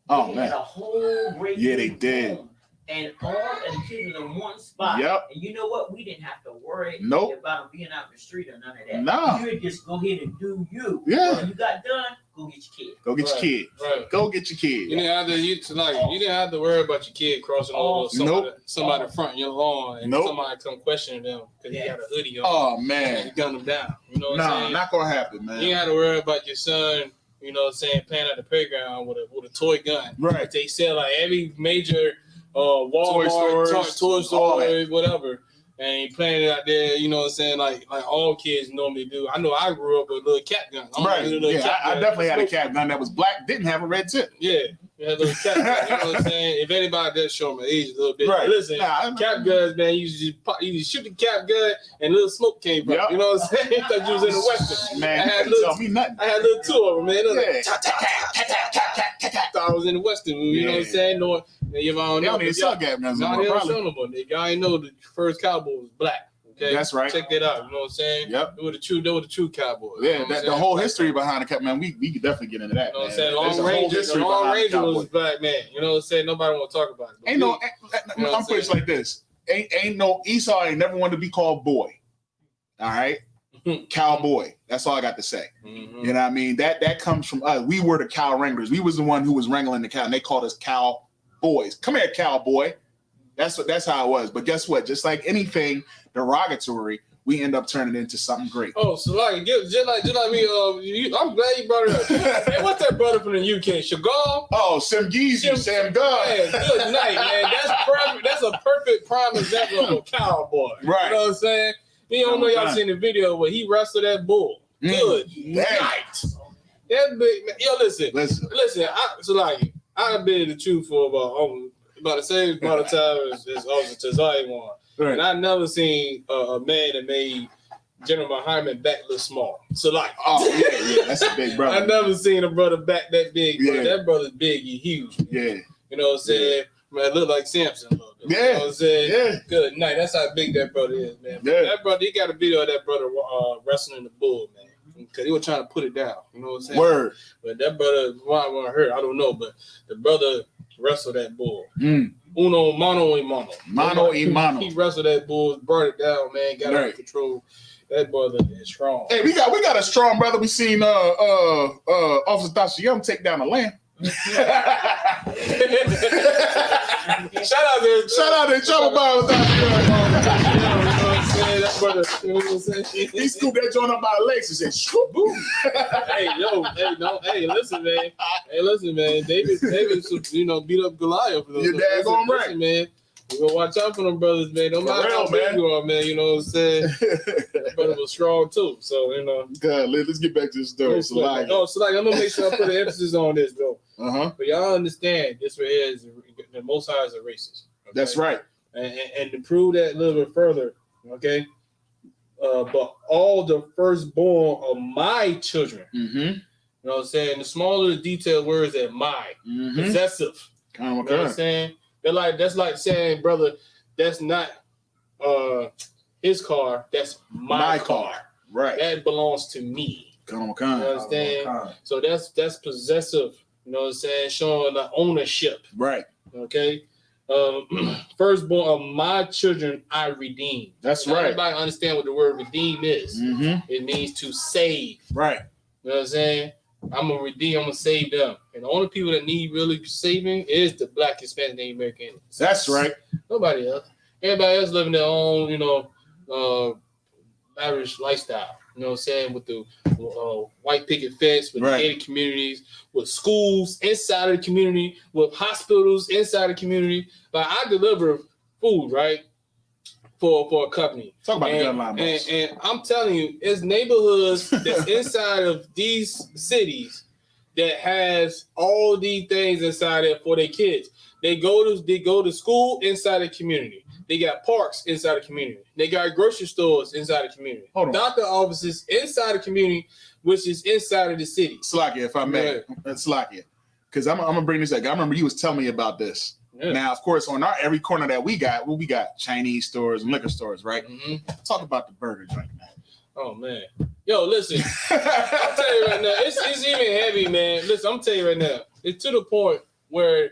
they had a whole great they did. And all the kids in one spot. Yep. And you know what? We didn't have to worry about them being out in the street or none of that. No. You would just go ahead and do you. Yeah. When you got done, go get your kid. Go get your kid. Right. Go get your kid. You didn't have to worry about your kid crossing over somebody front your lawn and somebody come questioning them because he got a hoodie on. Oh man, and you gun them down. You know what I'm saying? Not gonna happen, man. You ain't had to worry about your son. You know what I'm saying? Playing at the playground with a toy gun. Right. They sell like every major Walmart, toy store, whatever. And he playing it out there, you know what I'm saying? Like all kids normally do. I know I grew up with a little cap gun. I definitely had a cap gun that was black, didn't have a red tip. Yeah. You had a little cap gun, you know what I'm saying? If anybody does show my age a little bit. Right. Listen, cap guns, man, you just shoot the cap gun and a little smoke came up. You know what I'm saying? Because you was in the Western. Man, I had little two of them, man. I was in the Western, you know what I'm saying? They don't even sell cap guns. No, they don't sell them. I know the first cowboy was black. Okay, that's right. Check that out. You know what I'm saying? Yep. They were the true cowboys. Yeah, you know the whole history behind the cap, man. We could definitely get into that. You know what I'm saying? Long Ranger was black man. You know what I'm saying? Nobody want to talk about it. I'm putting it like this. Esau ain't never wanted to be called boy. All right. Cowboy. That's all I got to say. Mm-hmm. You know what I mean? That comes from us. We were the cow wranglers. We was the one who was wrangling the cow, and they called us cow boys. Come here, cowboy. That's how it was. But guess what? Just like anything derogatory, we end up turning into something great. Oh, so just like me. I'm glad you brought it up. Hey, what's that brother from the UK? Chagall? Oh, Sam Geezy, Sam God. Man, good night, man. That's perfect. That's a perfect prime example of a cowboy. Right. You know what I'm saying? You don't know y'all seen the video where he wrestled that bull. Good night. That big man. Yo, listen. I've been in the truth for about the same amount of time as Officer Tazai one. Right. And I never seen a man that made General Muhammad back look small. So that's a big brother. I never seen a brother back that big. Yeah. That brother's big, he huge. Yeah. You know what I'm saying? Man, it look like Samson a little bit. Yeah. You know what I'm saying? Yeah. Good night. That's how big that brother is, man. Yeah. That brother, he got a video of that brother wrestling the bull, man. Because he was trying to put it down. You know what I'm saying? Word. But that brother, why I hurt, I don't know. But the brother wrestled that bull. Uno, mano, y mano. Mano y mano. He wrestled that bull, brought it down, man. Got it under control. That brother is strong. Hey, we got a strong brother. We seen Officer Tashiyam take down a lamb. Shout out to Trouble Bar. That brother, you know what I'm saying? He scooped that joint up by the legs and said, "Shoop, boom." Hey, listen, man. David, beat up Goliath. Your dad going right, listen, man. You gonna watch out for them brothers, man. No matter how big you are, man. You know what I'm saying? That brother was strong too. So God, let's get back to the story. I'm gonna make sure I put an emphasis on this though. But y'all understand this right here is the Most High is a racist. Okay? That's right. And to prove that a little bit further, okay. But all the firstborn of my children, you know what I'm saying? The smaller the detailed words that my possessive. You know what I'm saying? That's like saying, brother, that's not his car, that's my car. Right. That belongs to me. You understand? So that's possessive, you know what I'm saying? Showing the ownership. Right. Okay. Firstborn of my children, I redeem. That's right. Everybody understand what the word redeem is. It means to save. Right. You know what I'm saying? I'm gonna redeem. I'm gonna save them. And the only people that need really saving is the Black, Hispanic, Native American. That's right. Nobody else. Everybody else living their own, lavish lifestyle. You know what I'm saying? With the white picket fence, with the gated communities, with schools inside of the community, with hospitals inside the community. Like I deliver food, right? For a company. Talk about the gun line boss. And I'm telling you, it's neighborhoods that's inside of these cities that has all these things inside there for their kids. They go to school inside the community. They got parks inside the community. They got grocery stores inside the community. Doctor offices inside the community, which is inside of the city. Slakia, if I may. Slakia. Because I'm gonna bring this up. I remember you was telling me about this. Yeah. Now, of course, on every corner that we got Chinese stores and liquor stores, right? Talk about the burger joint, man. Oh man, yo, listen, I'll tell you right now, it's even heavy, man. Listen, I'm telling you right now, it's to the point where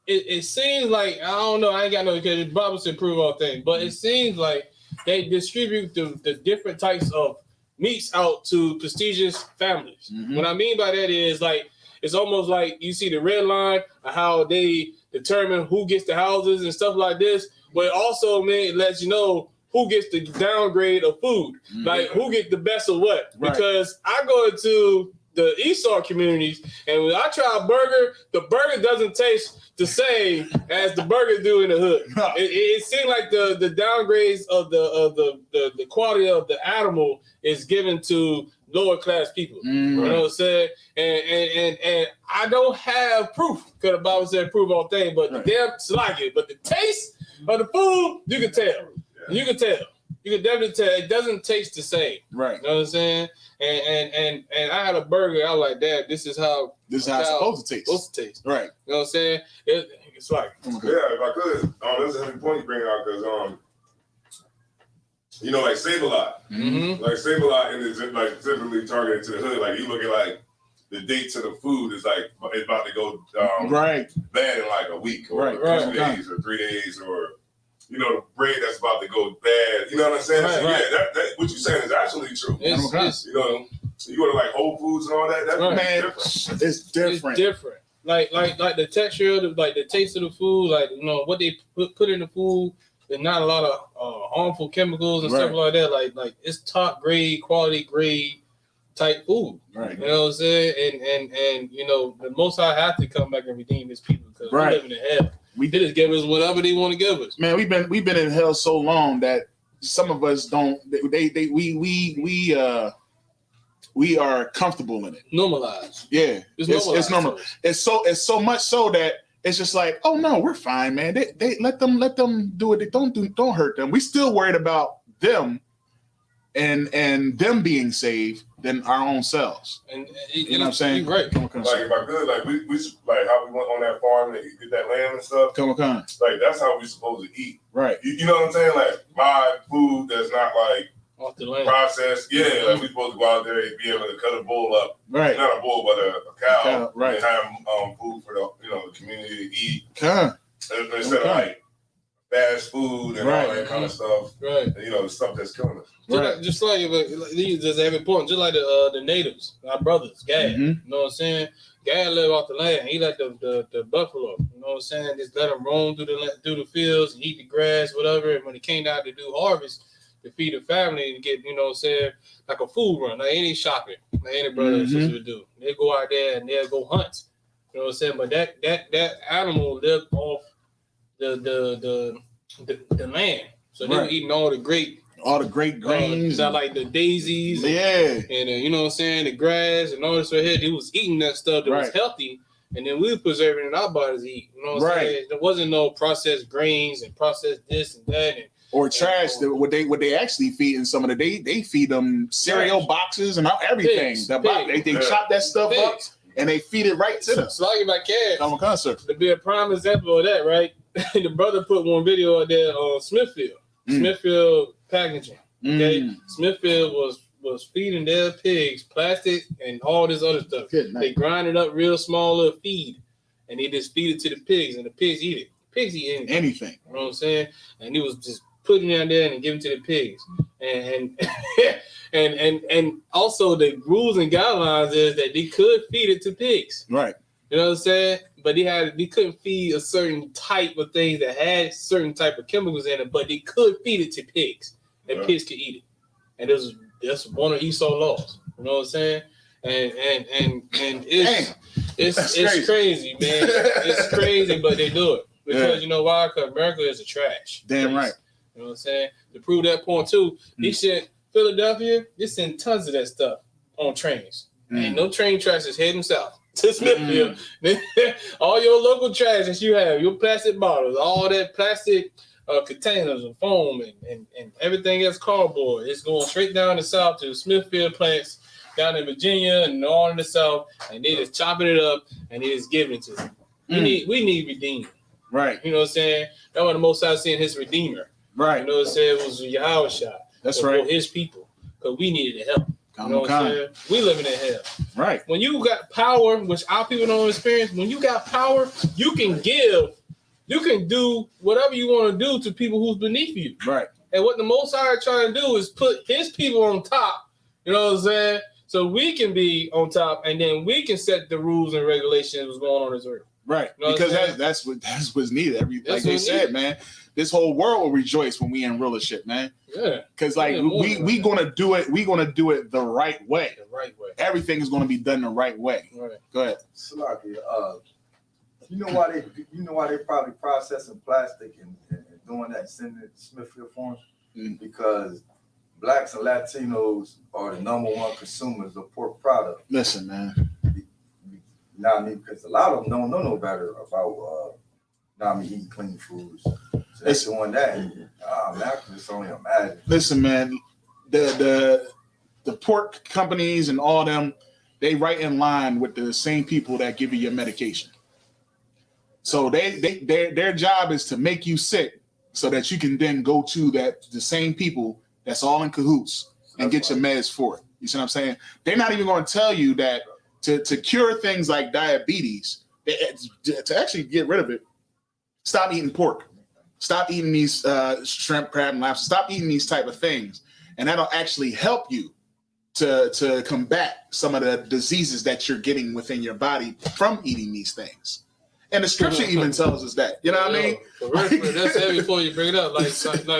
it seems like I don't know, I ain't got no because the Bible said prove all things, but it seems like they distribute the different types of meats out to prestigious families. What I mean by that is like it's almost like you see the red line of how they determine who gets the houses and stuff like this, but also, man, it lets you know who gets the downgrade of food, like who get the best of what. Because I go into the Esau communities, and when I try a burger, the burger doesn't taste the same as the burgers do in the hood. It seems like the downgrades of the quality of the animal is given to lower class people. You know what I'm saying? And I don't have proof, because the Bible said prove all things, but the damn like it. But the taste of the food, you can tell. You can tell. You can definitely tell. It doesn't taste the same. Right. You know what I'm saying? And I had a burger. I was like, Dad, this is how it's supposed to taste. Right. You know what I'm saying? It's like. Yeah, if I could, that's a heavy point you bring out, because you know, like Save-A-Lot. Like Save-A-Lot is like typically targeted to the hood. Like you look at like the dates of the food is like it's about to go bad in like a week or 2 days or 3 days, or you know, the bread that's about to go bad. You know what I'm saying? So, yeah, that what you're saying is actually true. You know, you go to like Whole Foods and all that. That's different. It's different. It's different. Like the texture, like the taste of the food, like you know what they put in the food. There's not a lot of harmful chemicals and stuff like that. Like it's top grade, quality grade type food. Right. You know what I'm saying? And you know the Most High have to come back and redeem His people, because we're living in hell. We did just give us whatever they want to give us. Man, we've been in hell so long that some of us don't. We are comfortable in it. Normalized. Yeah, it's normal. It's so much so that it's just like, oh no, we're fine, man. They let them do it. Don't hurt them. We still worried about them and them being saved than our own selves. And you know what I'm saying? Right. Like if I could, like we like how we went on that farm and get that land and stuff. Like that's how we supposed to eat. Right. You know what I'm saying? Like buy food that's not like off the land. Processed. Yeah, like we supposed to go out there and be able to cut a bull up. Right. Not a bull, but a cow. Right. And have food for the the community to eat. Instead of like fast food and all that kind of stuff. Right. And, the stuff that's killing us. Just like just have it point, just like the natives, our brothers, Gad. You know what I'm saying? Gad live off the land. He let the buffalo. You know what I'm saying? Just let them roam through the fields and eat the grass, whatever. And when he came down to do harvest, to feed the family and get, you know what I'm saying, like a food run, like any shopping, like any brother and sister would do. They go out there and they'll go hunt. You know what I'm saying? But that animal lived off the land. So they were eating all the great grains. Like the daisies. And you know what I'm saying, the grass and all this right here. He was eating that stuff that was healthy. And then we were preserving it in our bodies to eat. You know what I'm saying? There wasn't no processed grains and processed this and that or trash. What they actually feed in some of they feed them cereal boxes and everything. They chop that stuff up and they feed it right to them. So like if I can, I'm a concert. To be a prime example of that, right? The brother put one video out there on Smithfield. Smithfield packaging. Okay, Smithfield was feeding their pigs plastic and all this other stuff. They grind it up real small little feed, and they just feed it to the pigs, and the pigs eat it. Pigs eat anything. You know what I'm saying? And he was just putting it down there and giving it to the pigs. And also the rules and guidelines is that they could feed it to pigs. Right. You know what I'm saying? But they couldn't feed a certain type of things that had certain type of chemicals in it, but they could feed it to pigs, and pigs could eat it. And that's one of Esau laws. You know what I'm saying? And it's crazy, man. It's crazy, but they do it. Because you know why? Because America is a trash. Damn right. You know what I'm saying? To prove that point too, he sent Philadelphia, they send tons of that stuff on trains. Ain't no train tracks is heading south to Smithfield. All your local trash that you have, your plastic bottles, all that plastic containers and foam and everything else cardboard, it's going straight down the south to Smithfield plants down in Virginia and all in the south, and they just chopping it up and they just giving it to them. We need redeeming. Right. You know what I'm saying? That's what the Most High sent His Redeemer. Right. You know what I'm saying? It was Yahweh shot. That's right. His people. Because we needed help. You know what I'm saying? We living in hell. Right. When you got power, which our people don't experience, when you got power, you can give, you can do whatever you want to do to people who's beneath you. Right. And what the Most High trying to do is put His people on top You know what I'm saying? So we can be on top, and then we can set the rules and regulations what's going on this earth. Right, you know because that's what's needed. Like they said, man, this whole world will rejoice when we in rulership, man. Yeah, because like we gonna do it. We gonna do it the right way. The right way. Everything is gonna be done the right way. Right. Go ahead. Salaki, you know why they probably processing plastic and doing that, sending it to Smithfield Farms? Because Blacks and Latinos are the #1 consumers of pork product. Listen, man. Now, I mean, because a lot of them don't know no better about eating clean foods. So they're doing that. Man, I can just only imagine. Listen, man, the pork companies and all them, they right in line with the same people that give you your medication. So their job is to make you sick so that you can then go to the same people that's all in cahoots and get your meds for it. You see what I'm saying? They're not even going to tell you that to cure things like diabetes, to actually get rid of it, stop eating pork. Stop eating these shrimp, crab, and lobster. Stop eating these type of things. And that'll actually help you to combat some of the diseases that you're getting within your body from eating these things. And the scripture even tells us that. You know what I mean? For real, that's heavy before you bring it up. Like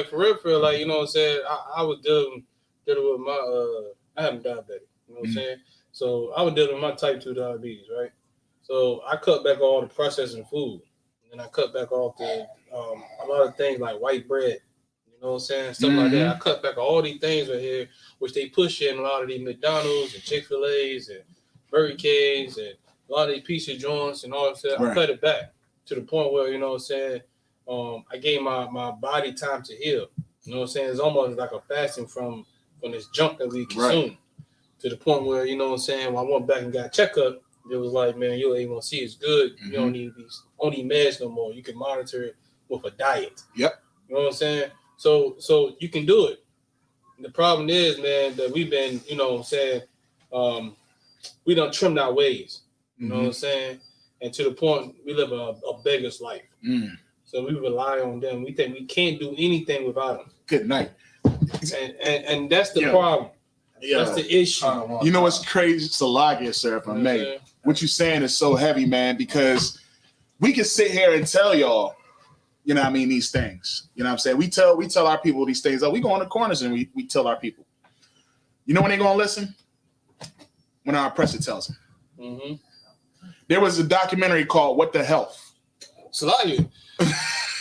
for real, like, you know what I'm saying? I was dealing with my, I am diabetic. You know what I'm saying? So I was dealing with my type 2 diabetes, right? So I cut back all the processing food. And I cut back off a lot of things like white bread. You know what I'm saying? Stuff like that. I cut back all these things right here, which they push in a lot of these McDonald's and Chick-fil-A's and Burger King's and a lot of these pizza joints and all that stuff. I cut it back to the point where, you know what I'm saying, I gave my body time to heal. You know what I'm saying? It's almost like a fasting from this junk that we consume to the point where, you know what I'm saying, when I went back and got a checkup, it was like, man, your A1C is good. You don't need to be on these meds no more. You can monitor it with a diet. Yep. You know what I'm saying? So you can do it. The problem is, man, that we've been, you know what I'm saying, we done trimmed our ways. You know what I'm saying? And to the point, we live a beggar's life. So we rely on them. We think we can't do anything without them. Good night. And that's the problem. Yeah. That's the issue. You know what's crazy? Salagia, sir, if I may. What you're saying is so heavy, man, because we can sit here and tell y'all, you know what I mean, these things. You know what I'm saying? We tell our people these things. We go in the corners and we tell our people. You know when they're going to listen? When our oppressor tells them. There was a documentary called What the Health. Salagia.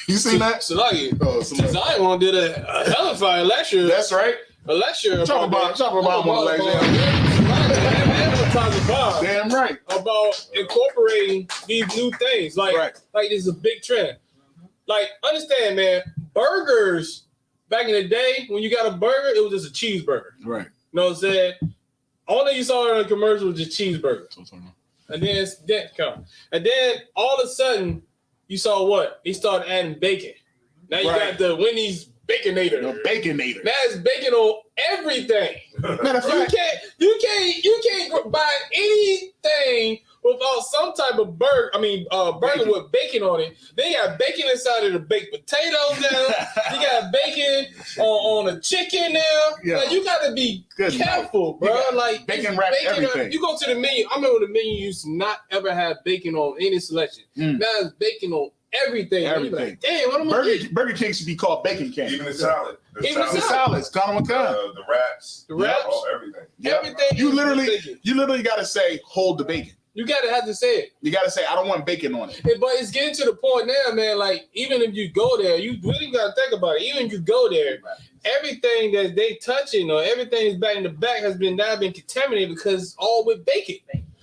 You seen that? Salagia. Zion did a hell of a lecture. That's right. A lecture. Talk about one lecture. Damn right. About incorporating these new things. Like this is a big trend. Like, understand, man, burgers back in the day, when you got a burger, it was just a cheeseburger. Right. You know what I'm saying? All that you saw in a commercial was just cheeseburgers. And then all of a sudden, you saw what? They started adding bacon. Now you got the Wendy's Baconator. The Baconator. That is bacon on everything. Matter of fact, you can't buy anything without some type of burger. I mean, burger with bacon on it. They got bacon inside of the baked potatoes now. You got bacon on a chicken now. Yeah. Like, you got to be careful, bro. Like, bacon wrap everything. You go to the menu. I remember the menu used to not ever have bacon on any selection. Now it's bacon on everything. Like, damn, what am I eating? Burger King should be called Bacon King. Even the salad. The salads. The wraps. The wraps. Everything. Yep. Everything. You literally got to say, hold the bacon. You gotta have to say it. You gotta say, I don't want bacon on it. But it's getting to the point now, man. Like, even if you go there, you really gotta think about it. Even if you go there, everything that they touching or everything that's back in the back has been contaminated because it's all with bacon.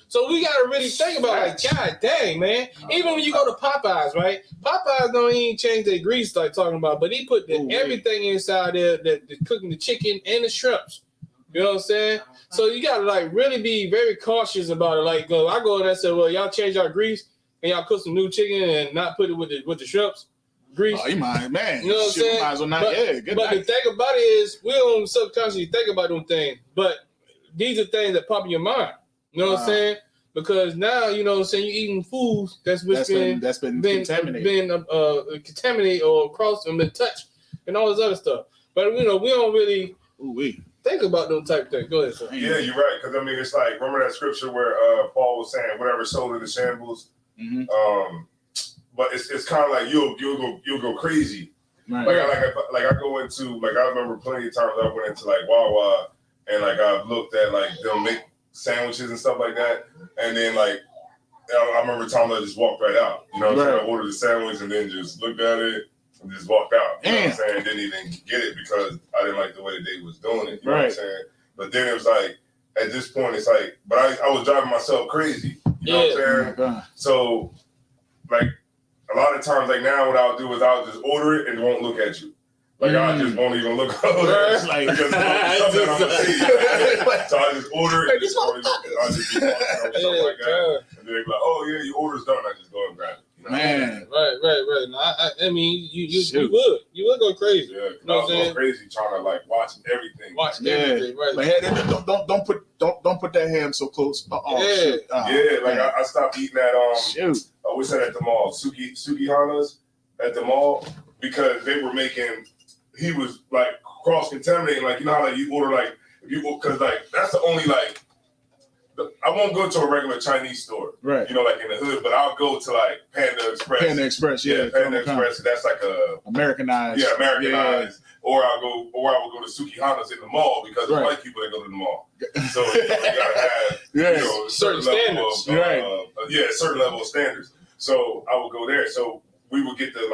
So we gotta really think about it. Like, God dang, man. Even when you go to Popeyes, right? Popeyes don't even change their grease like talking about, but he put everything inside there that cooking the chicken and the shrimps. You know what I'm saying? So you gotta like really be very cautious about it. Like, I go in there and say, well, y'all change our grease and y'all cook some new chicken and not put it with the shrimps grease. Oh, you mind, man. You know what I'm saying? Might as well not. But the thing about it is, we don't subconsciously think about them things. But these are things that pop in your mind. You know what I'm saying? Because now, you know what I'm saying, you're eating foods that's been contaminated. Contaminated or crossed and been touched and all this other stuff. But you know, we don't really think about those type of things. Go ahead, sir. Yeah, you're right. Because I mean, it's like, remember that scripture where Paul was saying, "Whatever soul in the shambles." But it's kind of like you'll go crazy. Right. I go into, like, I remember plenty of times I went into like Wawa and like I've looked at like they'll make sandwiches and stuff like that, and then like I remember times I just walked right out. You know what I'm saying? I ordered the sandwich and then just looked at it and just walked out. You know what I'm saying? Didn't even get it because I didn't like the way they was doing it. You know what I'm saying? But then it was like, at this point, it's like, but I was driving myself crazy. You know what I'm saying? So, like, a lot of times, like now, what I'll do is I'll just order it and won't look at you. Like, I just won't even look over it. Like, because something I'm going to see. So I just order it. I'll just be something like that. And then they be like, oh, yeah, your order's done. I just go and grab it. You know? Man. Right. No, I mean, you would go crazy. Yeah, you know what I'm saying? Crazy trying to, like, watch everything. Right. Like, hey, don't put that ham so close. Shoot. Like, I stopped eating at, I always said at the mall, Sugihana's at the mall, because they were making, he was like cross-contaminating, like, you know how like you order like, because like that's the only like, I won't go to a regular Chinese store, right? You know, like in the hood, but I'll go to like Panda Express. Panda Express. That's like a Americanized. Yeah, Americanized. Yeah. Or I will go to Sugihana's in the mall because it's white people that go to the mall. So you gotta have certain standards, certain level of standards. So I would go there. So we would get the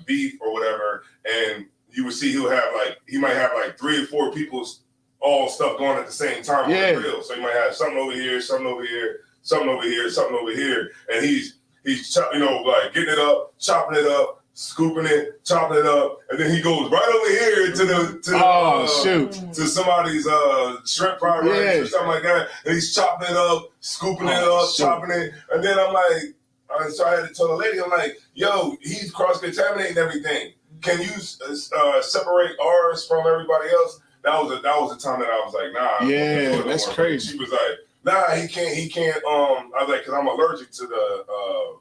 beef or whatever, and you would see he might have like 3 or 4 people's all stuff going at the same time on the grill. So you might have something over here, something over here, something over here, something over here, and he's like getting it up, chopping it up, scooping it, chopping it up, and then he goes right over here to somebody's shrimp fried rice or something like that, and he's chopping it up, scooping it up, chopping it, and then I'm like, so I had to tell the lady, I'm like, yo, he's cross-contaminating everything. Can you separate ours from everybody else? That was the time that I was like, nah. Yeah, that's crazy. She was like, nah, he can't. I was like, because I'm allergic to the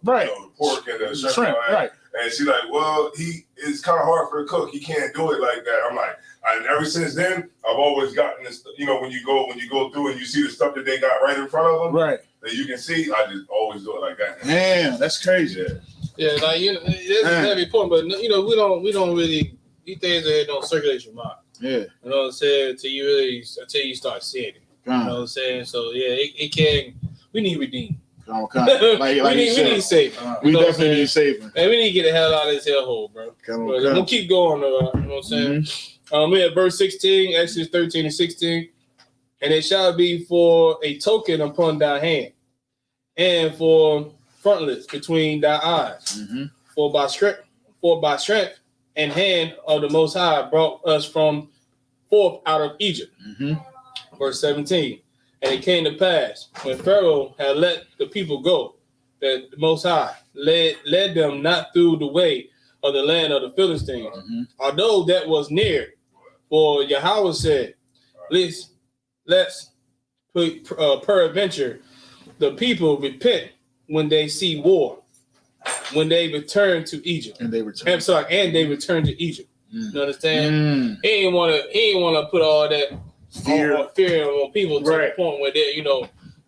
the pork and the shrimp. Right. And she's like, well, it's kind of hard for the cook. He can't do it like that. I'm like, and ever since then, I've always gotten this. You know, when you go through and you see the stuff that they got right in front of them, right, that you can see, I just always do it like that. Man, that's crazy. Yeah, like it's a heavy point, but we don't really, these things that don't circulate your mind. Yeah, you know what I'm saying? Until you start seeing it. You know what I'm saying? So yeah, it can. We need redeem. We need saving. We definitely need saving. And we need to get the hell out of this hellhole, bro. We'll keep going. You know what I'm saying? We at verse 16, Exodus 13 and 16. And it shall be for a token upon thy hand, and for frontlets between thy eyes. For by strength and hand of the Most High brought us from forth out of Egypt. Verse 17. And it came to pass, when Pharaoh had let the people go, that the Most High led them not through the way of the land of the Philistines, although that was near. For Yahweh said, let's peradventure the people repent when they see war, when they return to Egypt. And they return to Egypt. You understand? He ain't wanna put all that fear on people to the point where they,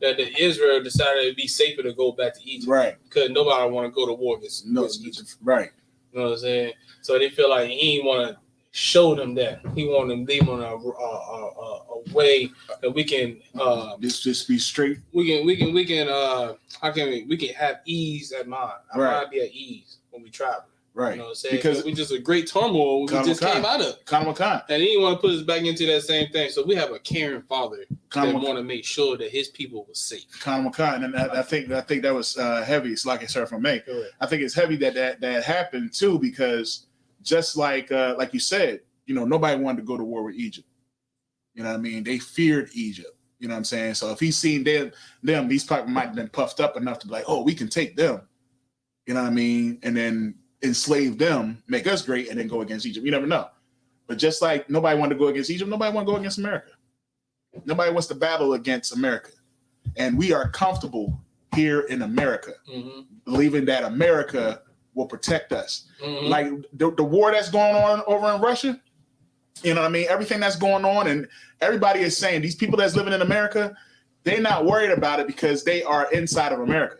that the Israel decided it'd be safer to go back to Egypt. Right. Because nobody want to go to war against Egypt. Right. You know what I'm saying? So they feel like he ain't want to show them that. He want them to leave on a way that we can just be straight. We can have ease at mind. Our mind be at ease when we travel. Right. You know what I'm saying? Because we just a great turmoil we just came out of. And he didn't want to put us back into that same thing. So we have a caring father that want to make sure that his people were safe. And I think that was heavy. It's like I said from me. I think it's heavy that happened too, because just like you said, nobody wanted to go to war with Egypt. You know what I mean? They feared Egypt. You know what I'm saying? So if he's seen them, these people might have been puffed up enough to be like, oh, we can take them. You know what I mean? And then enslave them, make us great, and then go against Egypt. You never know. But just like nobody wanted to go against Egypt, nobody want to go against America. Nobody wants to battle against America. And we are comfortable here in America, believing that America will protect us. Like the war that's going on over in Russia, You know what I mean? Everything that's going on, and everybody is saying these people that's living in America, they're not worried about it because they are inside of America.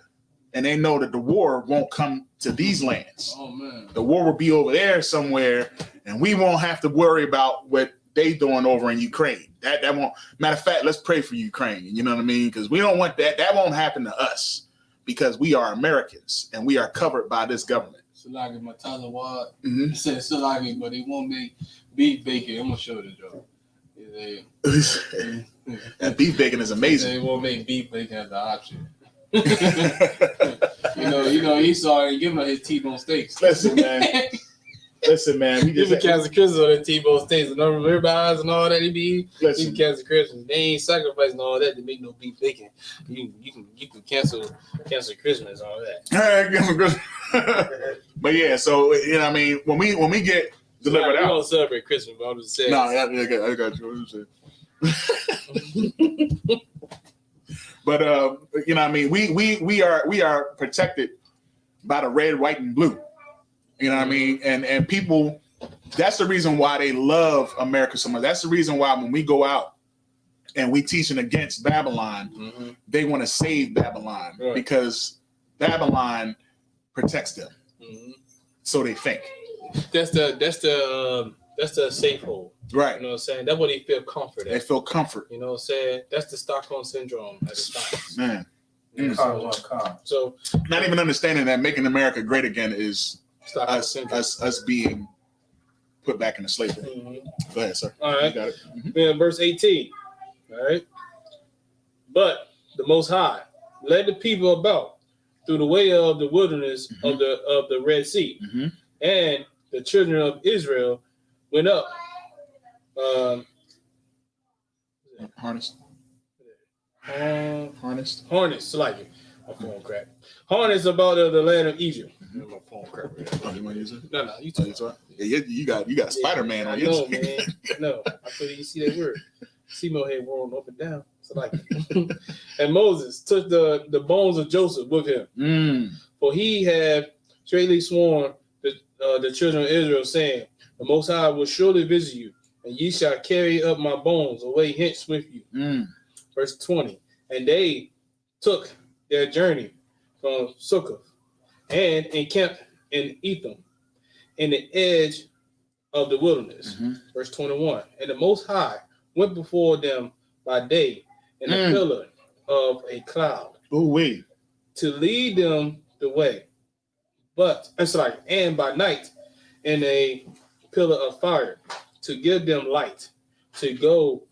And they know that the war won't come to these lands. Oh man. The war will be over there somewhere, and we won't have to worry about what they doing over in Ukraine. That won't. Matter of fact, let's pray for Ukraine. You know what I mean? Because we don't want that. That won't happen to us because we are Americans and we are covered by this government. Salagi Matala Wad. He said Salagi, but he won't make beef bacon. I'm gonna show the joke. And beef bacon is amazing. They won't make beef bacon as an option. you know, Esau ain't giving him his T-bone steaks. Listen, man. We just even Kansas Christians on the T-bone steaks and no ribeyes and all that. Even Kansas Christians, they ain't sacrificing all that to make no beef bacon. You can cancel Christmas and all that. But yeah, so you know what I mean, when we get delivered out, we don't celebrate Christmas, but I'm just saying. No, I got you. But you know what I mean, we are protected by the red, white, and blue. You know what I mean? And people, that's the reason why they love America so much. That's the reason why when we go out and we teaching against Babylon, they want to save Babylon because Babylon protects them. So they think. That's the safe hold. Right. You know what I'm saying? That's what they feel comfort at. They feel comfort. You know what I'm saying? That's the Stockholm syndrome at its finest. Man. So not even understanding that making America great again is us being put back into slavery. Go ahead, sir. All right. You got it. Then verse 18. All right. But the Most High led the people about through the way of the wilderness of the Red Sea, and the children of Israel went up. Harnessed, like it. My phone crack. Harnessed about the land of Egypt. My phone crack. Oh, you want to use it? No, you talk. Yeah, you got Spider-Man on you. No, man. No, I feel you see that word. See my head rolling up and down. So like, and Moses took the bones of Joseph with him, for he had straightly sworn the children of Israel, saying, "The Most High will surely visit you, and ye shall carry up my bones away hence with you." Verse 20. And they took their journey from Succoth and encamped in Etham, in the edge of the wilderness. Verse 21. And the Most High went before them by day in a pillar of a cloud to lead them the way. And by night in a pillar of fire to give them light to go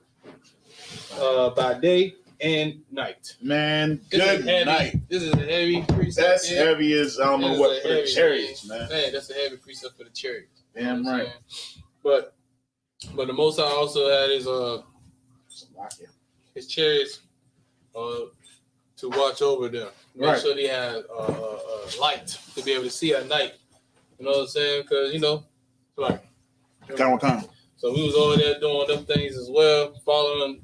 by day and night. Man, good night. This is a heavy precept. That's heavy as I don't know what for the chariots, man. That's a heavy precept for the chariots. Damn right. But the Most High also had his chariots to watch over them. Make sure they had light to be able to see at night. You know what I'm saying? Because so we was over there doing them things as well, following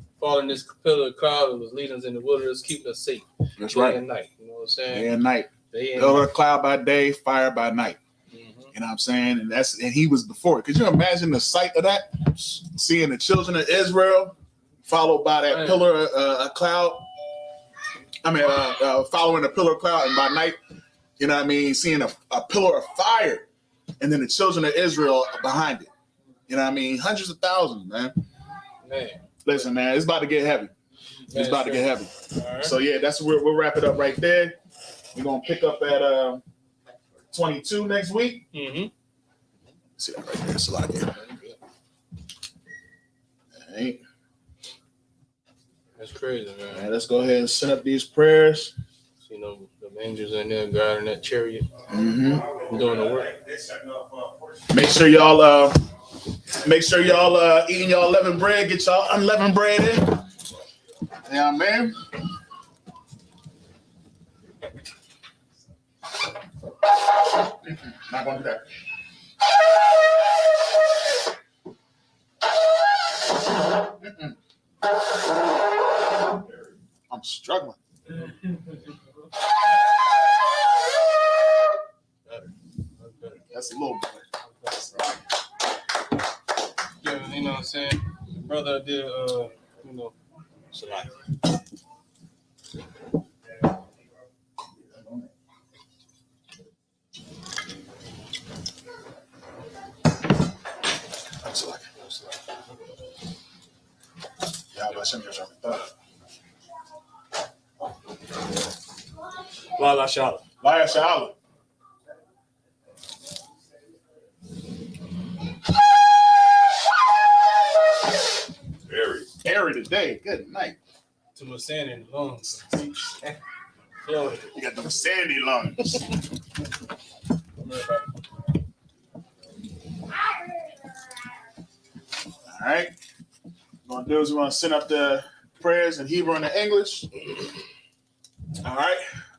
this pillar of cloud that was leading us in the wilderness, keeping us safe. That's day right. and night. You know what I'm saying? Day and night. Pillar of cloud by day, fire by night. You know what I'm saying? And he was before it. Could you imagine the sight of that? Seeing the children of Israel followed by that pillar of cloud. Following the pillar of cloud, and by night, you know what I mean, seeing a pillar of fire, and then the children of Israel behind it. You know what I mean? Hundreds of thousands, man. Listen, man, it's about to get heavy. It's about to get heavy. Right. So yeah, that's where we'll wrap it up right there. We're gonna pick up at 22 next week. See that right there. It's a lot here. Right. That's crazy, man. All right, let's go ahead and send up these prayers. You know, the angels in there guarding that chariot. Doing the work. Make sure y'all eating y'all leavened bread. Get y'all unleavened bread in. Yeah, man. Not gonna do that. I'm struggling. Better. That's a little better. Yeah, you know, brother did, Salaki. Lala Shala. Laya Shahala. Airy today. Good night. Too much sand in the lungs. You got them sandy lungs. All right. What we're gonna do is we're gonna send up the prayers in Hebrew and in English. All right.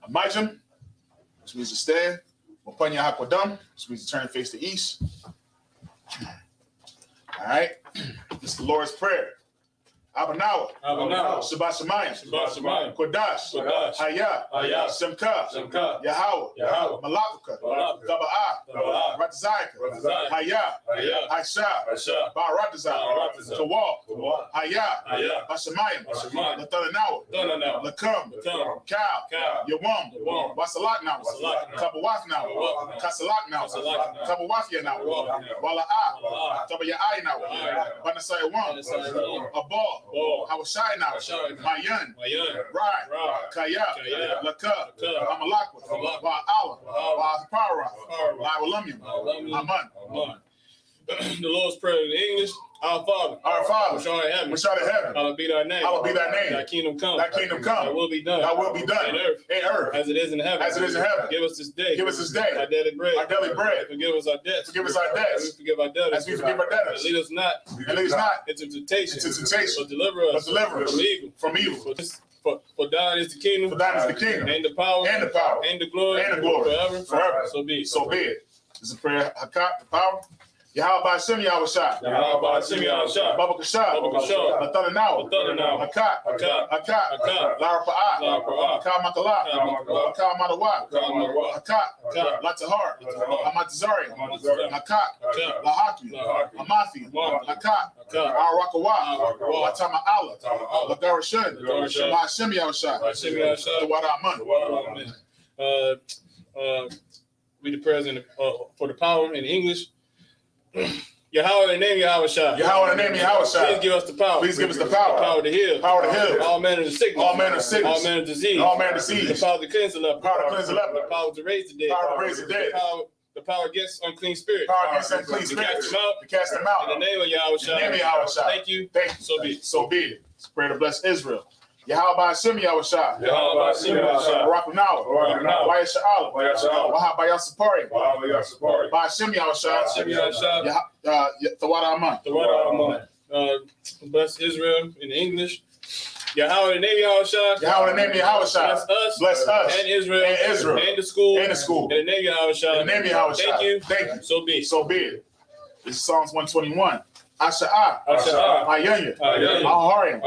Amajim, which means to stand. Wapanya Hakwadam, which means to turn and face the east. All right. This is the Lord's Prayer. Abanawa, Shabbat Shemayim, Kodash, Hayah, Semka, Yahweh, Malakaka, Taba'ah, Ratazayaka, Hayah, Aisha, Baratazah, Tawal, Hayah, Bashamayim, Latalanawa, Lakam, Kal, Yawam, Wasalat now, Tabawath now, Kasalat now, Tabawafia now, Wala'ah, Tabayai now, Banasaya Wam, Abal. Hawashai now, Mayan, Rai, Kaya, Laka, Amalakwa, Ba'ala, Ba'apara, Ba'alamim, Aman. The Lord's Prayer in English. Our Father, which art in heaven, hallowed be thy name. Thy kingdom come. Thy will be done. In earth, as it is in heaven. Give us this day. Our daily bread. Forgive us our debts. As we forgive our debtors. And lead us not into temptation. But deliver us from evil. For thine is the kingdom. And the power. And the glory. Forever. So be it. This is a prayer. Hakat, the power. Yahweh Shem Yahushua. Baba Kashab. Nathanawa. Akat. Lara Pa'ah. Akal Makala. Akal Madawa. Akat. Latahar. Amatazari. Akat. Lahaki. Amathi. Akat. Arakawa. Watama Allah. Lagarashun. Ma'ashem Yahushua. Wada Aman. Read the prayers for the power in English. Yahweh, in the name Yahushua. Please give us the power. The power to heal. All manner of sickness. All manner of disease. The power to cleanse the leper. The power to raise the dead. The power against unclean spirits. To cast them out. In the name of Yahushua. Thank you. So be it. Pray to bless Israel. Yahweh Shem Yahushua. Barakanawa. Waya Sha'ala. Wahabaya Sapari. Ba'ashem Yahushua. Tawada Aman. Bless Israel in English. Yahweh, in the name Yahushua. Bless us. And Israel. And the school. In the name Yahushua. Thank you. So be it. This is Psalms 121. Asha'ah, Ayanya, Aharian,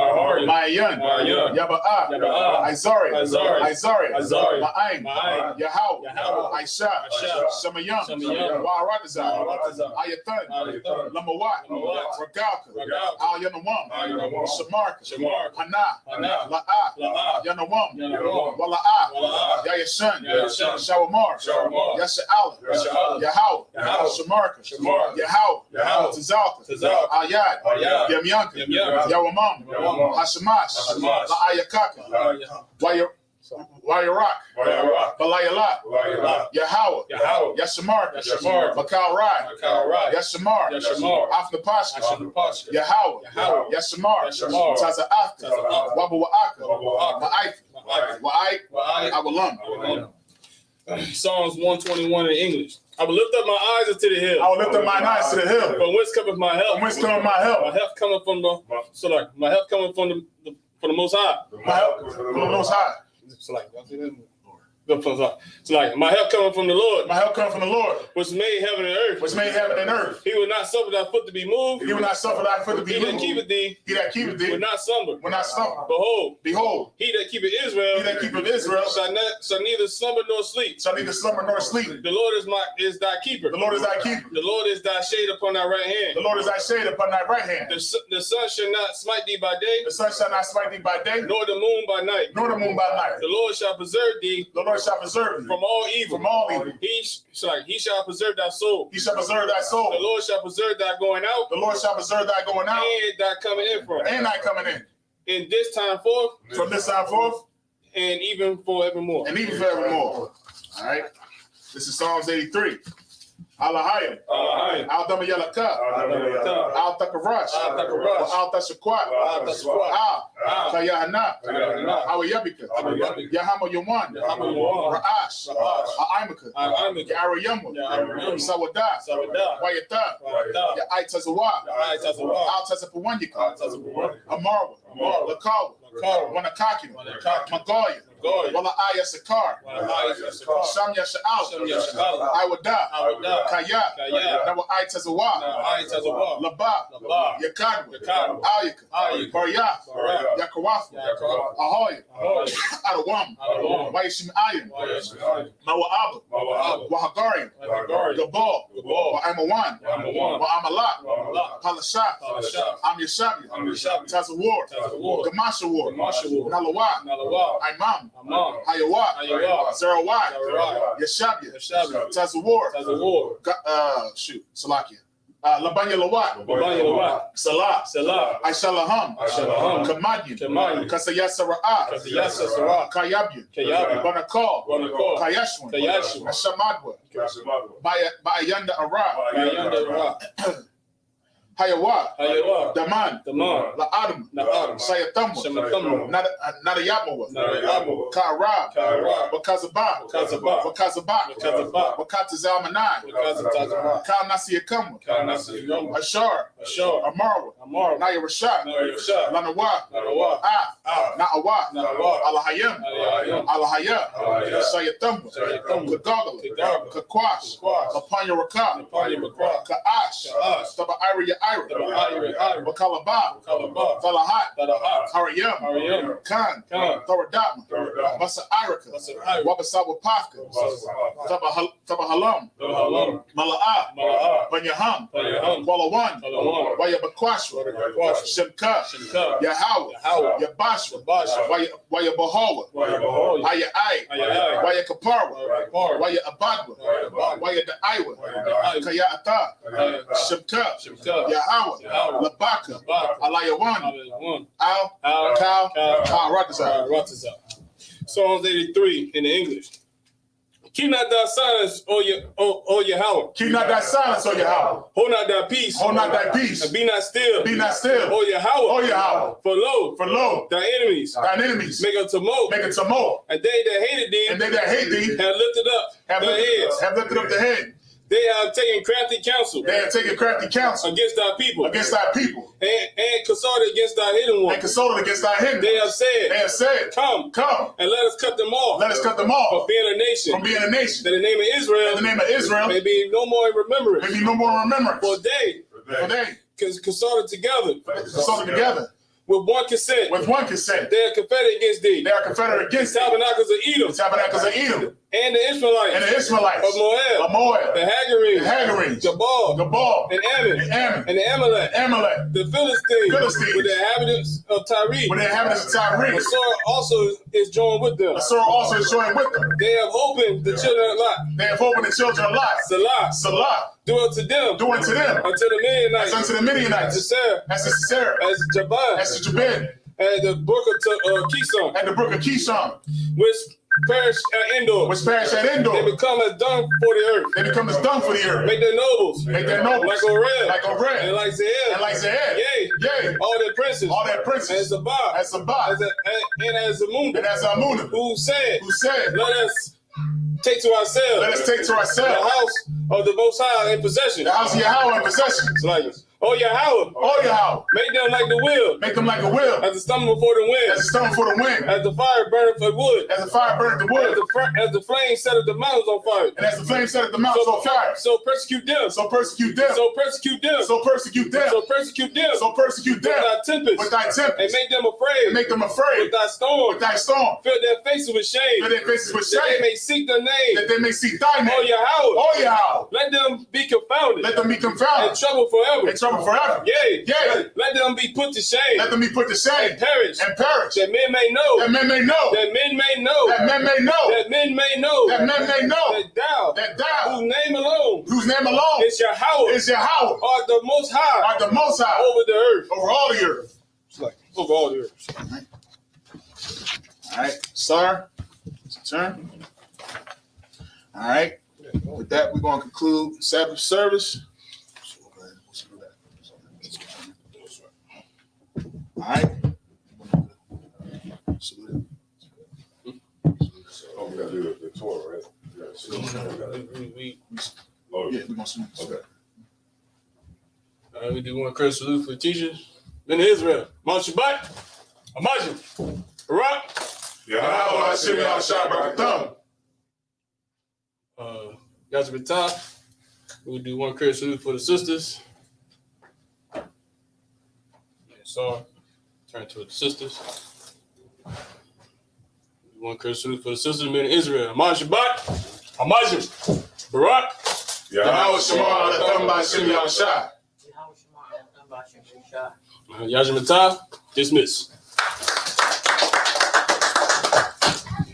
Mayan, Yaba'ah, Izari, Ma'aim, Yahweh, Aisha, Shemayam, Wa'aradazah, Ayathan, Lamawat, Ragalka, Al-Yanawam, Shamarka, Hana, La'ah, Yanawam, Wala'ah, Yayashan, Shawamar, Yasha'ala, Yahweh, Shamarka, Yahweh, Tazalka, Ayad, Yamyanka, Yawamam, Hashemash, La'ayakaka, Wayarak, Balayala, Yahweh, Yashamar, Bakal Rai, Yashamar, Afnapashka, Yahweh, Yashamar, Taza Afka, Wabu'aka, Wa'ai, Awalam. Psalms 121 in English. I will lift up my eyes unto the hill. From whence cometh my help? My help coming from the Most High. My help from the Most High. So like, So like, my help coming from the Lord. My help coming from the Lord. Which made heaven and earth. Which made heaven and earth. He will not suffer thy foot to be moved. He will not suffer thy foot to be moved. He that keepeth thee. He that keepeth thee. Will not slumber. Will not slumber. Behold. He that keepeth Israel. He that keepeth Israel. Shall neither slumber nor sleep. Shall neither slumber nor sleep. The Lord is thy keeper. The Lord is thy keeper. The Lord is thy shade upon thy right hand. The Lord is thy shade upon thy right hand. The sun shall not smite thee by day. The sun shall not smite thee by day. Nor the moon by night. Nor the moon by night. The Lord shall preserve thee. The Lord shall preserve thee. From all evil. From all evil. He shall preserve thy soul. He shall preserve thy soul. The Lord shall preserve thy going out. The Lord shall preserve thy going out. And thy coming in from. And thy coming in. In this time forth. From this time forth. And even forevermore. And even forevermore. All right. This is Psalms 83. Alahayim. Al Dama Yalaka. Al Takarash. Al Tashakwat. Al Kayahana. Awayabika. Yahama Yaman. Ra'ash. A'imaka. Yarayamu. Sawada. Wayata. Ya'ai Tazawa. Al Tazapawanyaka. Amarwa. Lakawa. Wanakaki. Magoya. Wala Aya Sakar. Shamya Sha'al. Iwada. Kaya. Nawa Ai Tazawa. Laba. Yakadwa. Ayaka. Barya. Yakawafu. Ahoya. Adawam. Wayashim Ayan. Mawa'aba. Wahagarian. Gabal. Wa'amawan. Wa'amalat. Palashat. Amyashabi. Tazawar. Gamasha War. Nalawa. Imam. Hayawa. Zerawai. Yashabia. Tazawar. Salakia. Labanya Lawat. Salah. Aishalaham. Kamadyan. Kasayasara'a. Kayabyan. Banakal. Kayashwan. Ashamadwa. Bayanda Ara. Hayawa. Daman. La'adam. Sayatamwa. Nadayamawa. Ka'arab. Wakazabah. Wakatazalmanai. Ka'nasiyakamwa. Ashar. Amarwa. Naya Rashad. Lanawa. Na'awa. Alahayam. Sayatamwa. Kagagala. Kakwash. Lapanya Rakab. Ka'ash. Taba Ira. Wakalaba. Falahat. Harayam. Khan. Thoradama. Basa Irika. Wabasawa Pafka. Tabahalam. Mala'ah. Banyaham. Walawan. Wayabakwashwa. Shemka. Yahawa. Yabashwa. Wayabahawa. Ayai. Wayakapara. Wayabadwa. Wayadaiwa. Kayata. Shemka. Yahweh, Labaka, Alayawan, Al Ratazar. Psalms 83 in the English. Keep not thy silence, O Yahweh. Keep not thy silence, O Yahweh. Hold not thy peace. Hold not thy peace. And be not still. Be not still. O Yahweh. O Yahweh. For lo, thine enemies. Make a tumult. And they that hated thee. Have lifted up their heads. Have lifted up their head. They have taken crafty counsel. Against thy people. And consulted against thy hidden one. They have said. Come. And let us cut them off. From being a nation. That the name of Israel. May be no more in remembrance. For they. Consulted together. With one consent. They are confederate against thee. The tabernacles of Edom. And the Ishmaelites. Of Moab. The Hagarenes. Gabal. And Ammon. And the Amalek. The Philistines. With the inhabitants of Tyre. The sword also is joined with them. They have opened the children of Lot. Salah. Do unto them. Unto the Midianites. As Jabin. And the brook of Kishon. Which perish at Endor. They become as dung for the earth. Make their nobles. Like Oreb. And like Zehel. Yea. All their princes. And Zabah. And as Amunah. Who said. Let us take to ourselves. The house of the Most High in possession. The house of Yahweh in possession. Like, Oh Yahweh. Oh Yahweh. Make them like the wheel. Make them like a wheel. As a stumble before the wind. As a stone for the wind. As the fire burneth for wood. As the fire burneth the wood. As the flame setteth the mountains on fire. And as the flame setteth the mountains on fire. So persecute them. So persecute them. So persecute them. So persecute them. So persecute them. So persecute them. With thy tempest. With thy tempest. And make them afraid. And make them afraid. With thy storm. With thy storm. Fill their faces with shame. Fill their faces with That shame. they may seek the name. That they may seek thy name. Oh Yahweh. Oh Yahweh. Let them be confounded. Let them be confounded. In trouble forever. In trouble forever. Yea. Yea. Let them be put to shame. Let them be put to shame. And perish. And perish. That men may know. That men may know. That men may know. That men may know. That men may know. That men may know. That thou. Whose name alone. Whose name alone. Is Yahweh. Is Yahweh. Art the most high. Art the most high. Over the earth. Over all the earth. It's like over all the earth. All right, sir. It's your turn. All right. With that, we're going to conclude Sabbath service. All right. Oh, we got to do the tour, right? Yeah, we're going to see. Okay. We do one curse salute for the teachers. Then Israel. Mon Shabbat. Amajim. Barak. Yahweh Hashem Yahshua Barakatam. Yazbetah. We'll do one curse salute for the sisters. So turn to the sisters. One curse salute for the sisters in Israel. Mon Shabbat. Amajim. Barak. Yahweh Shema Alatham B'Hashem Yahshua. Yazbetah. Dismiss.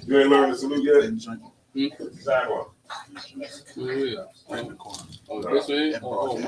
You ain't learned the salute yet? Exactly. Oh, this way? Oh,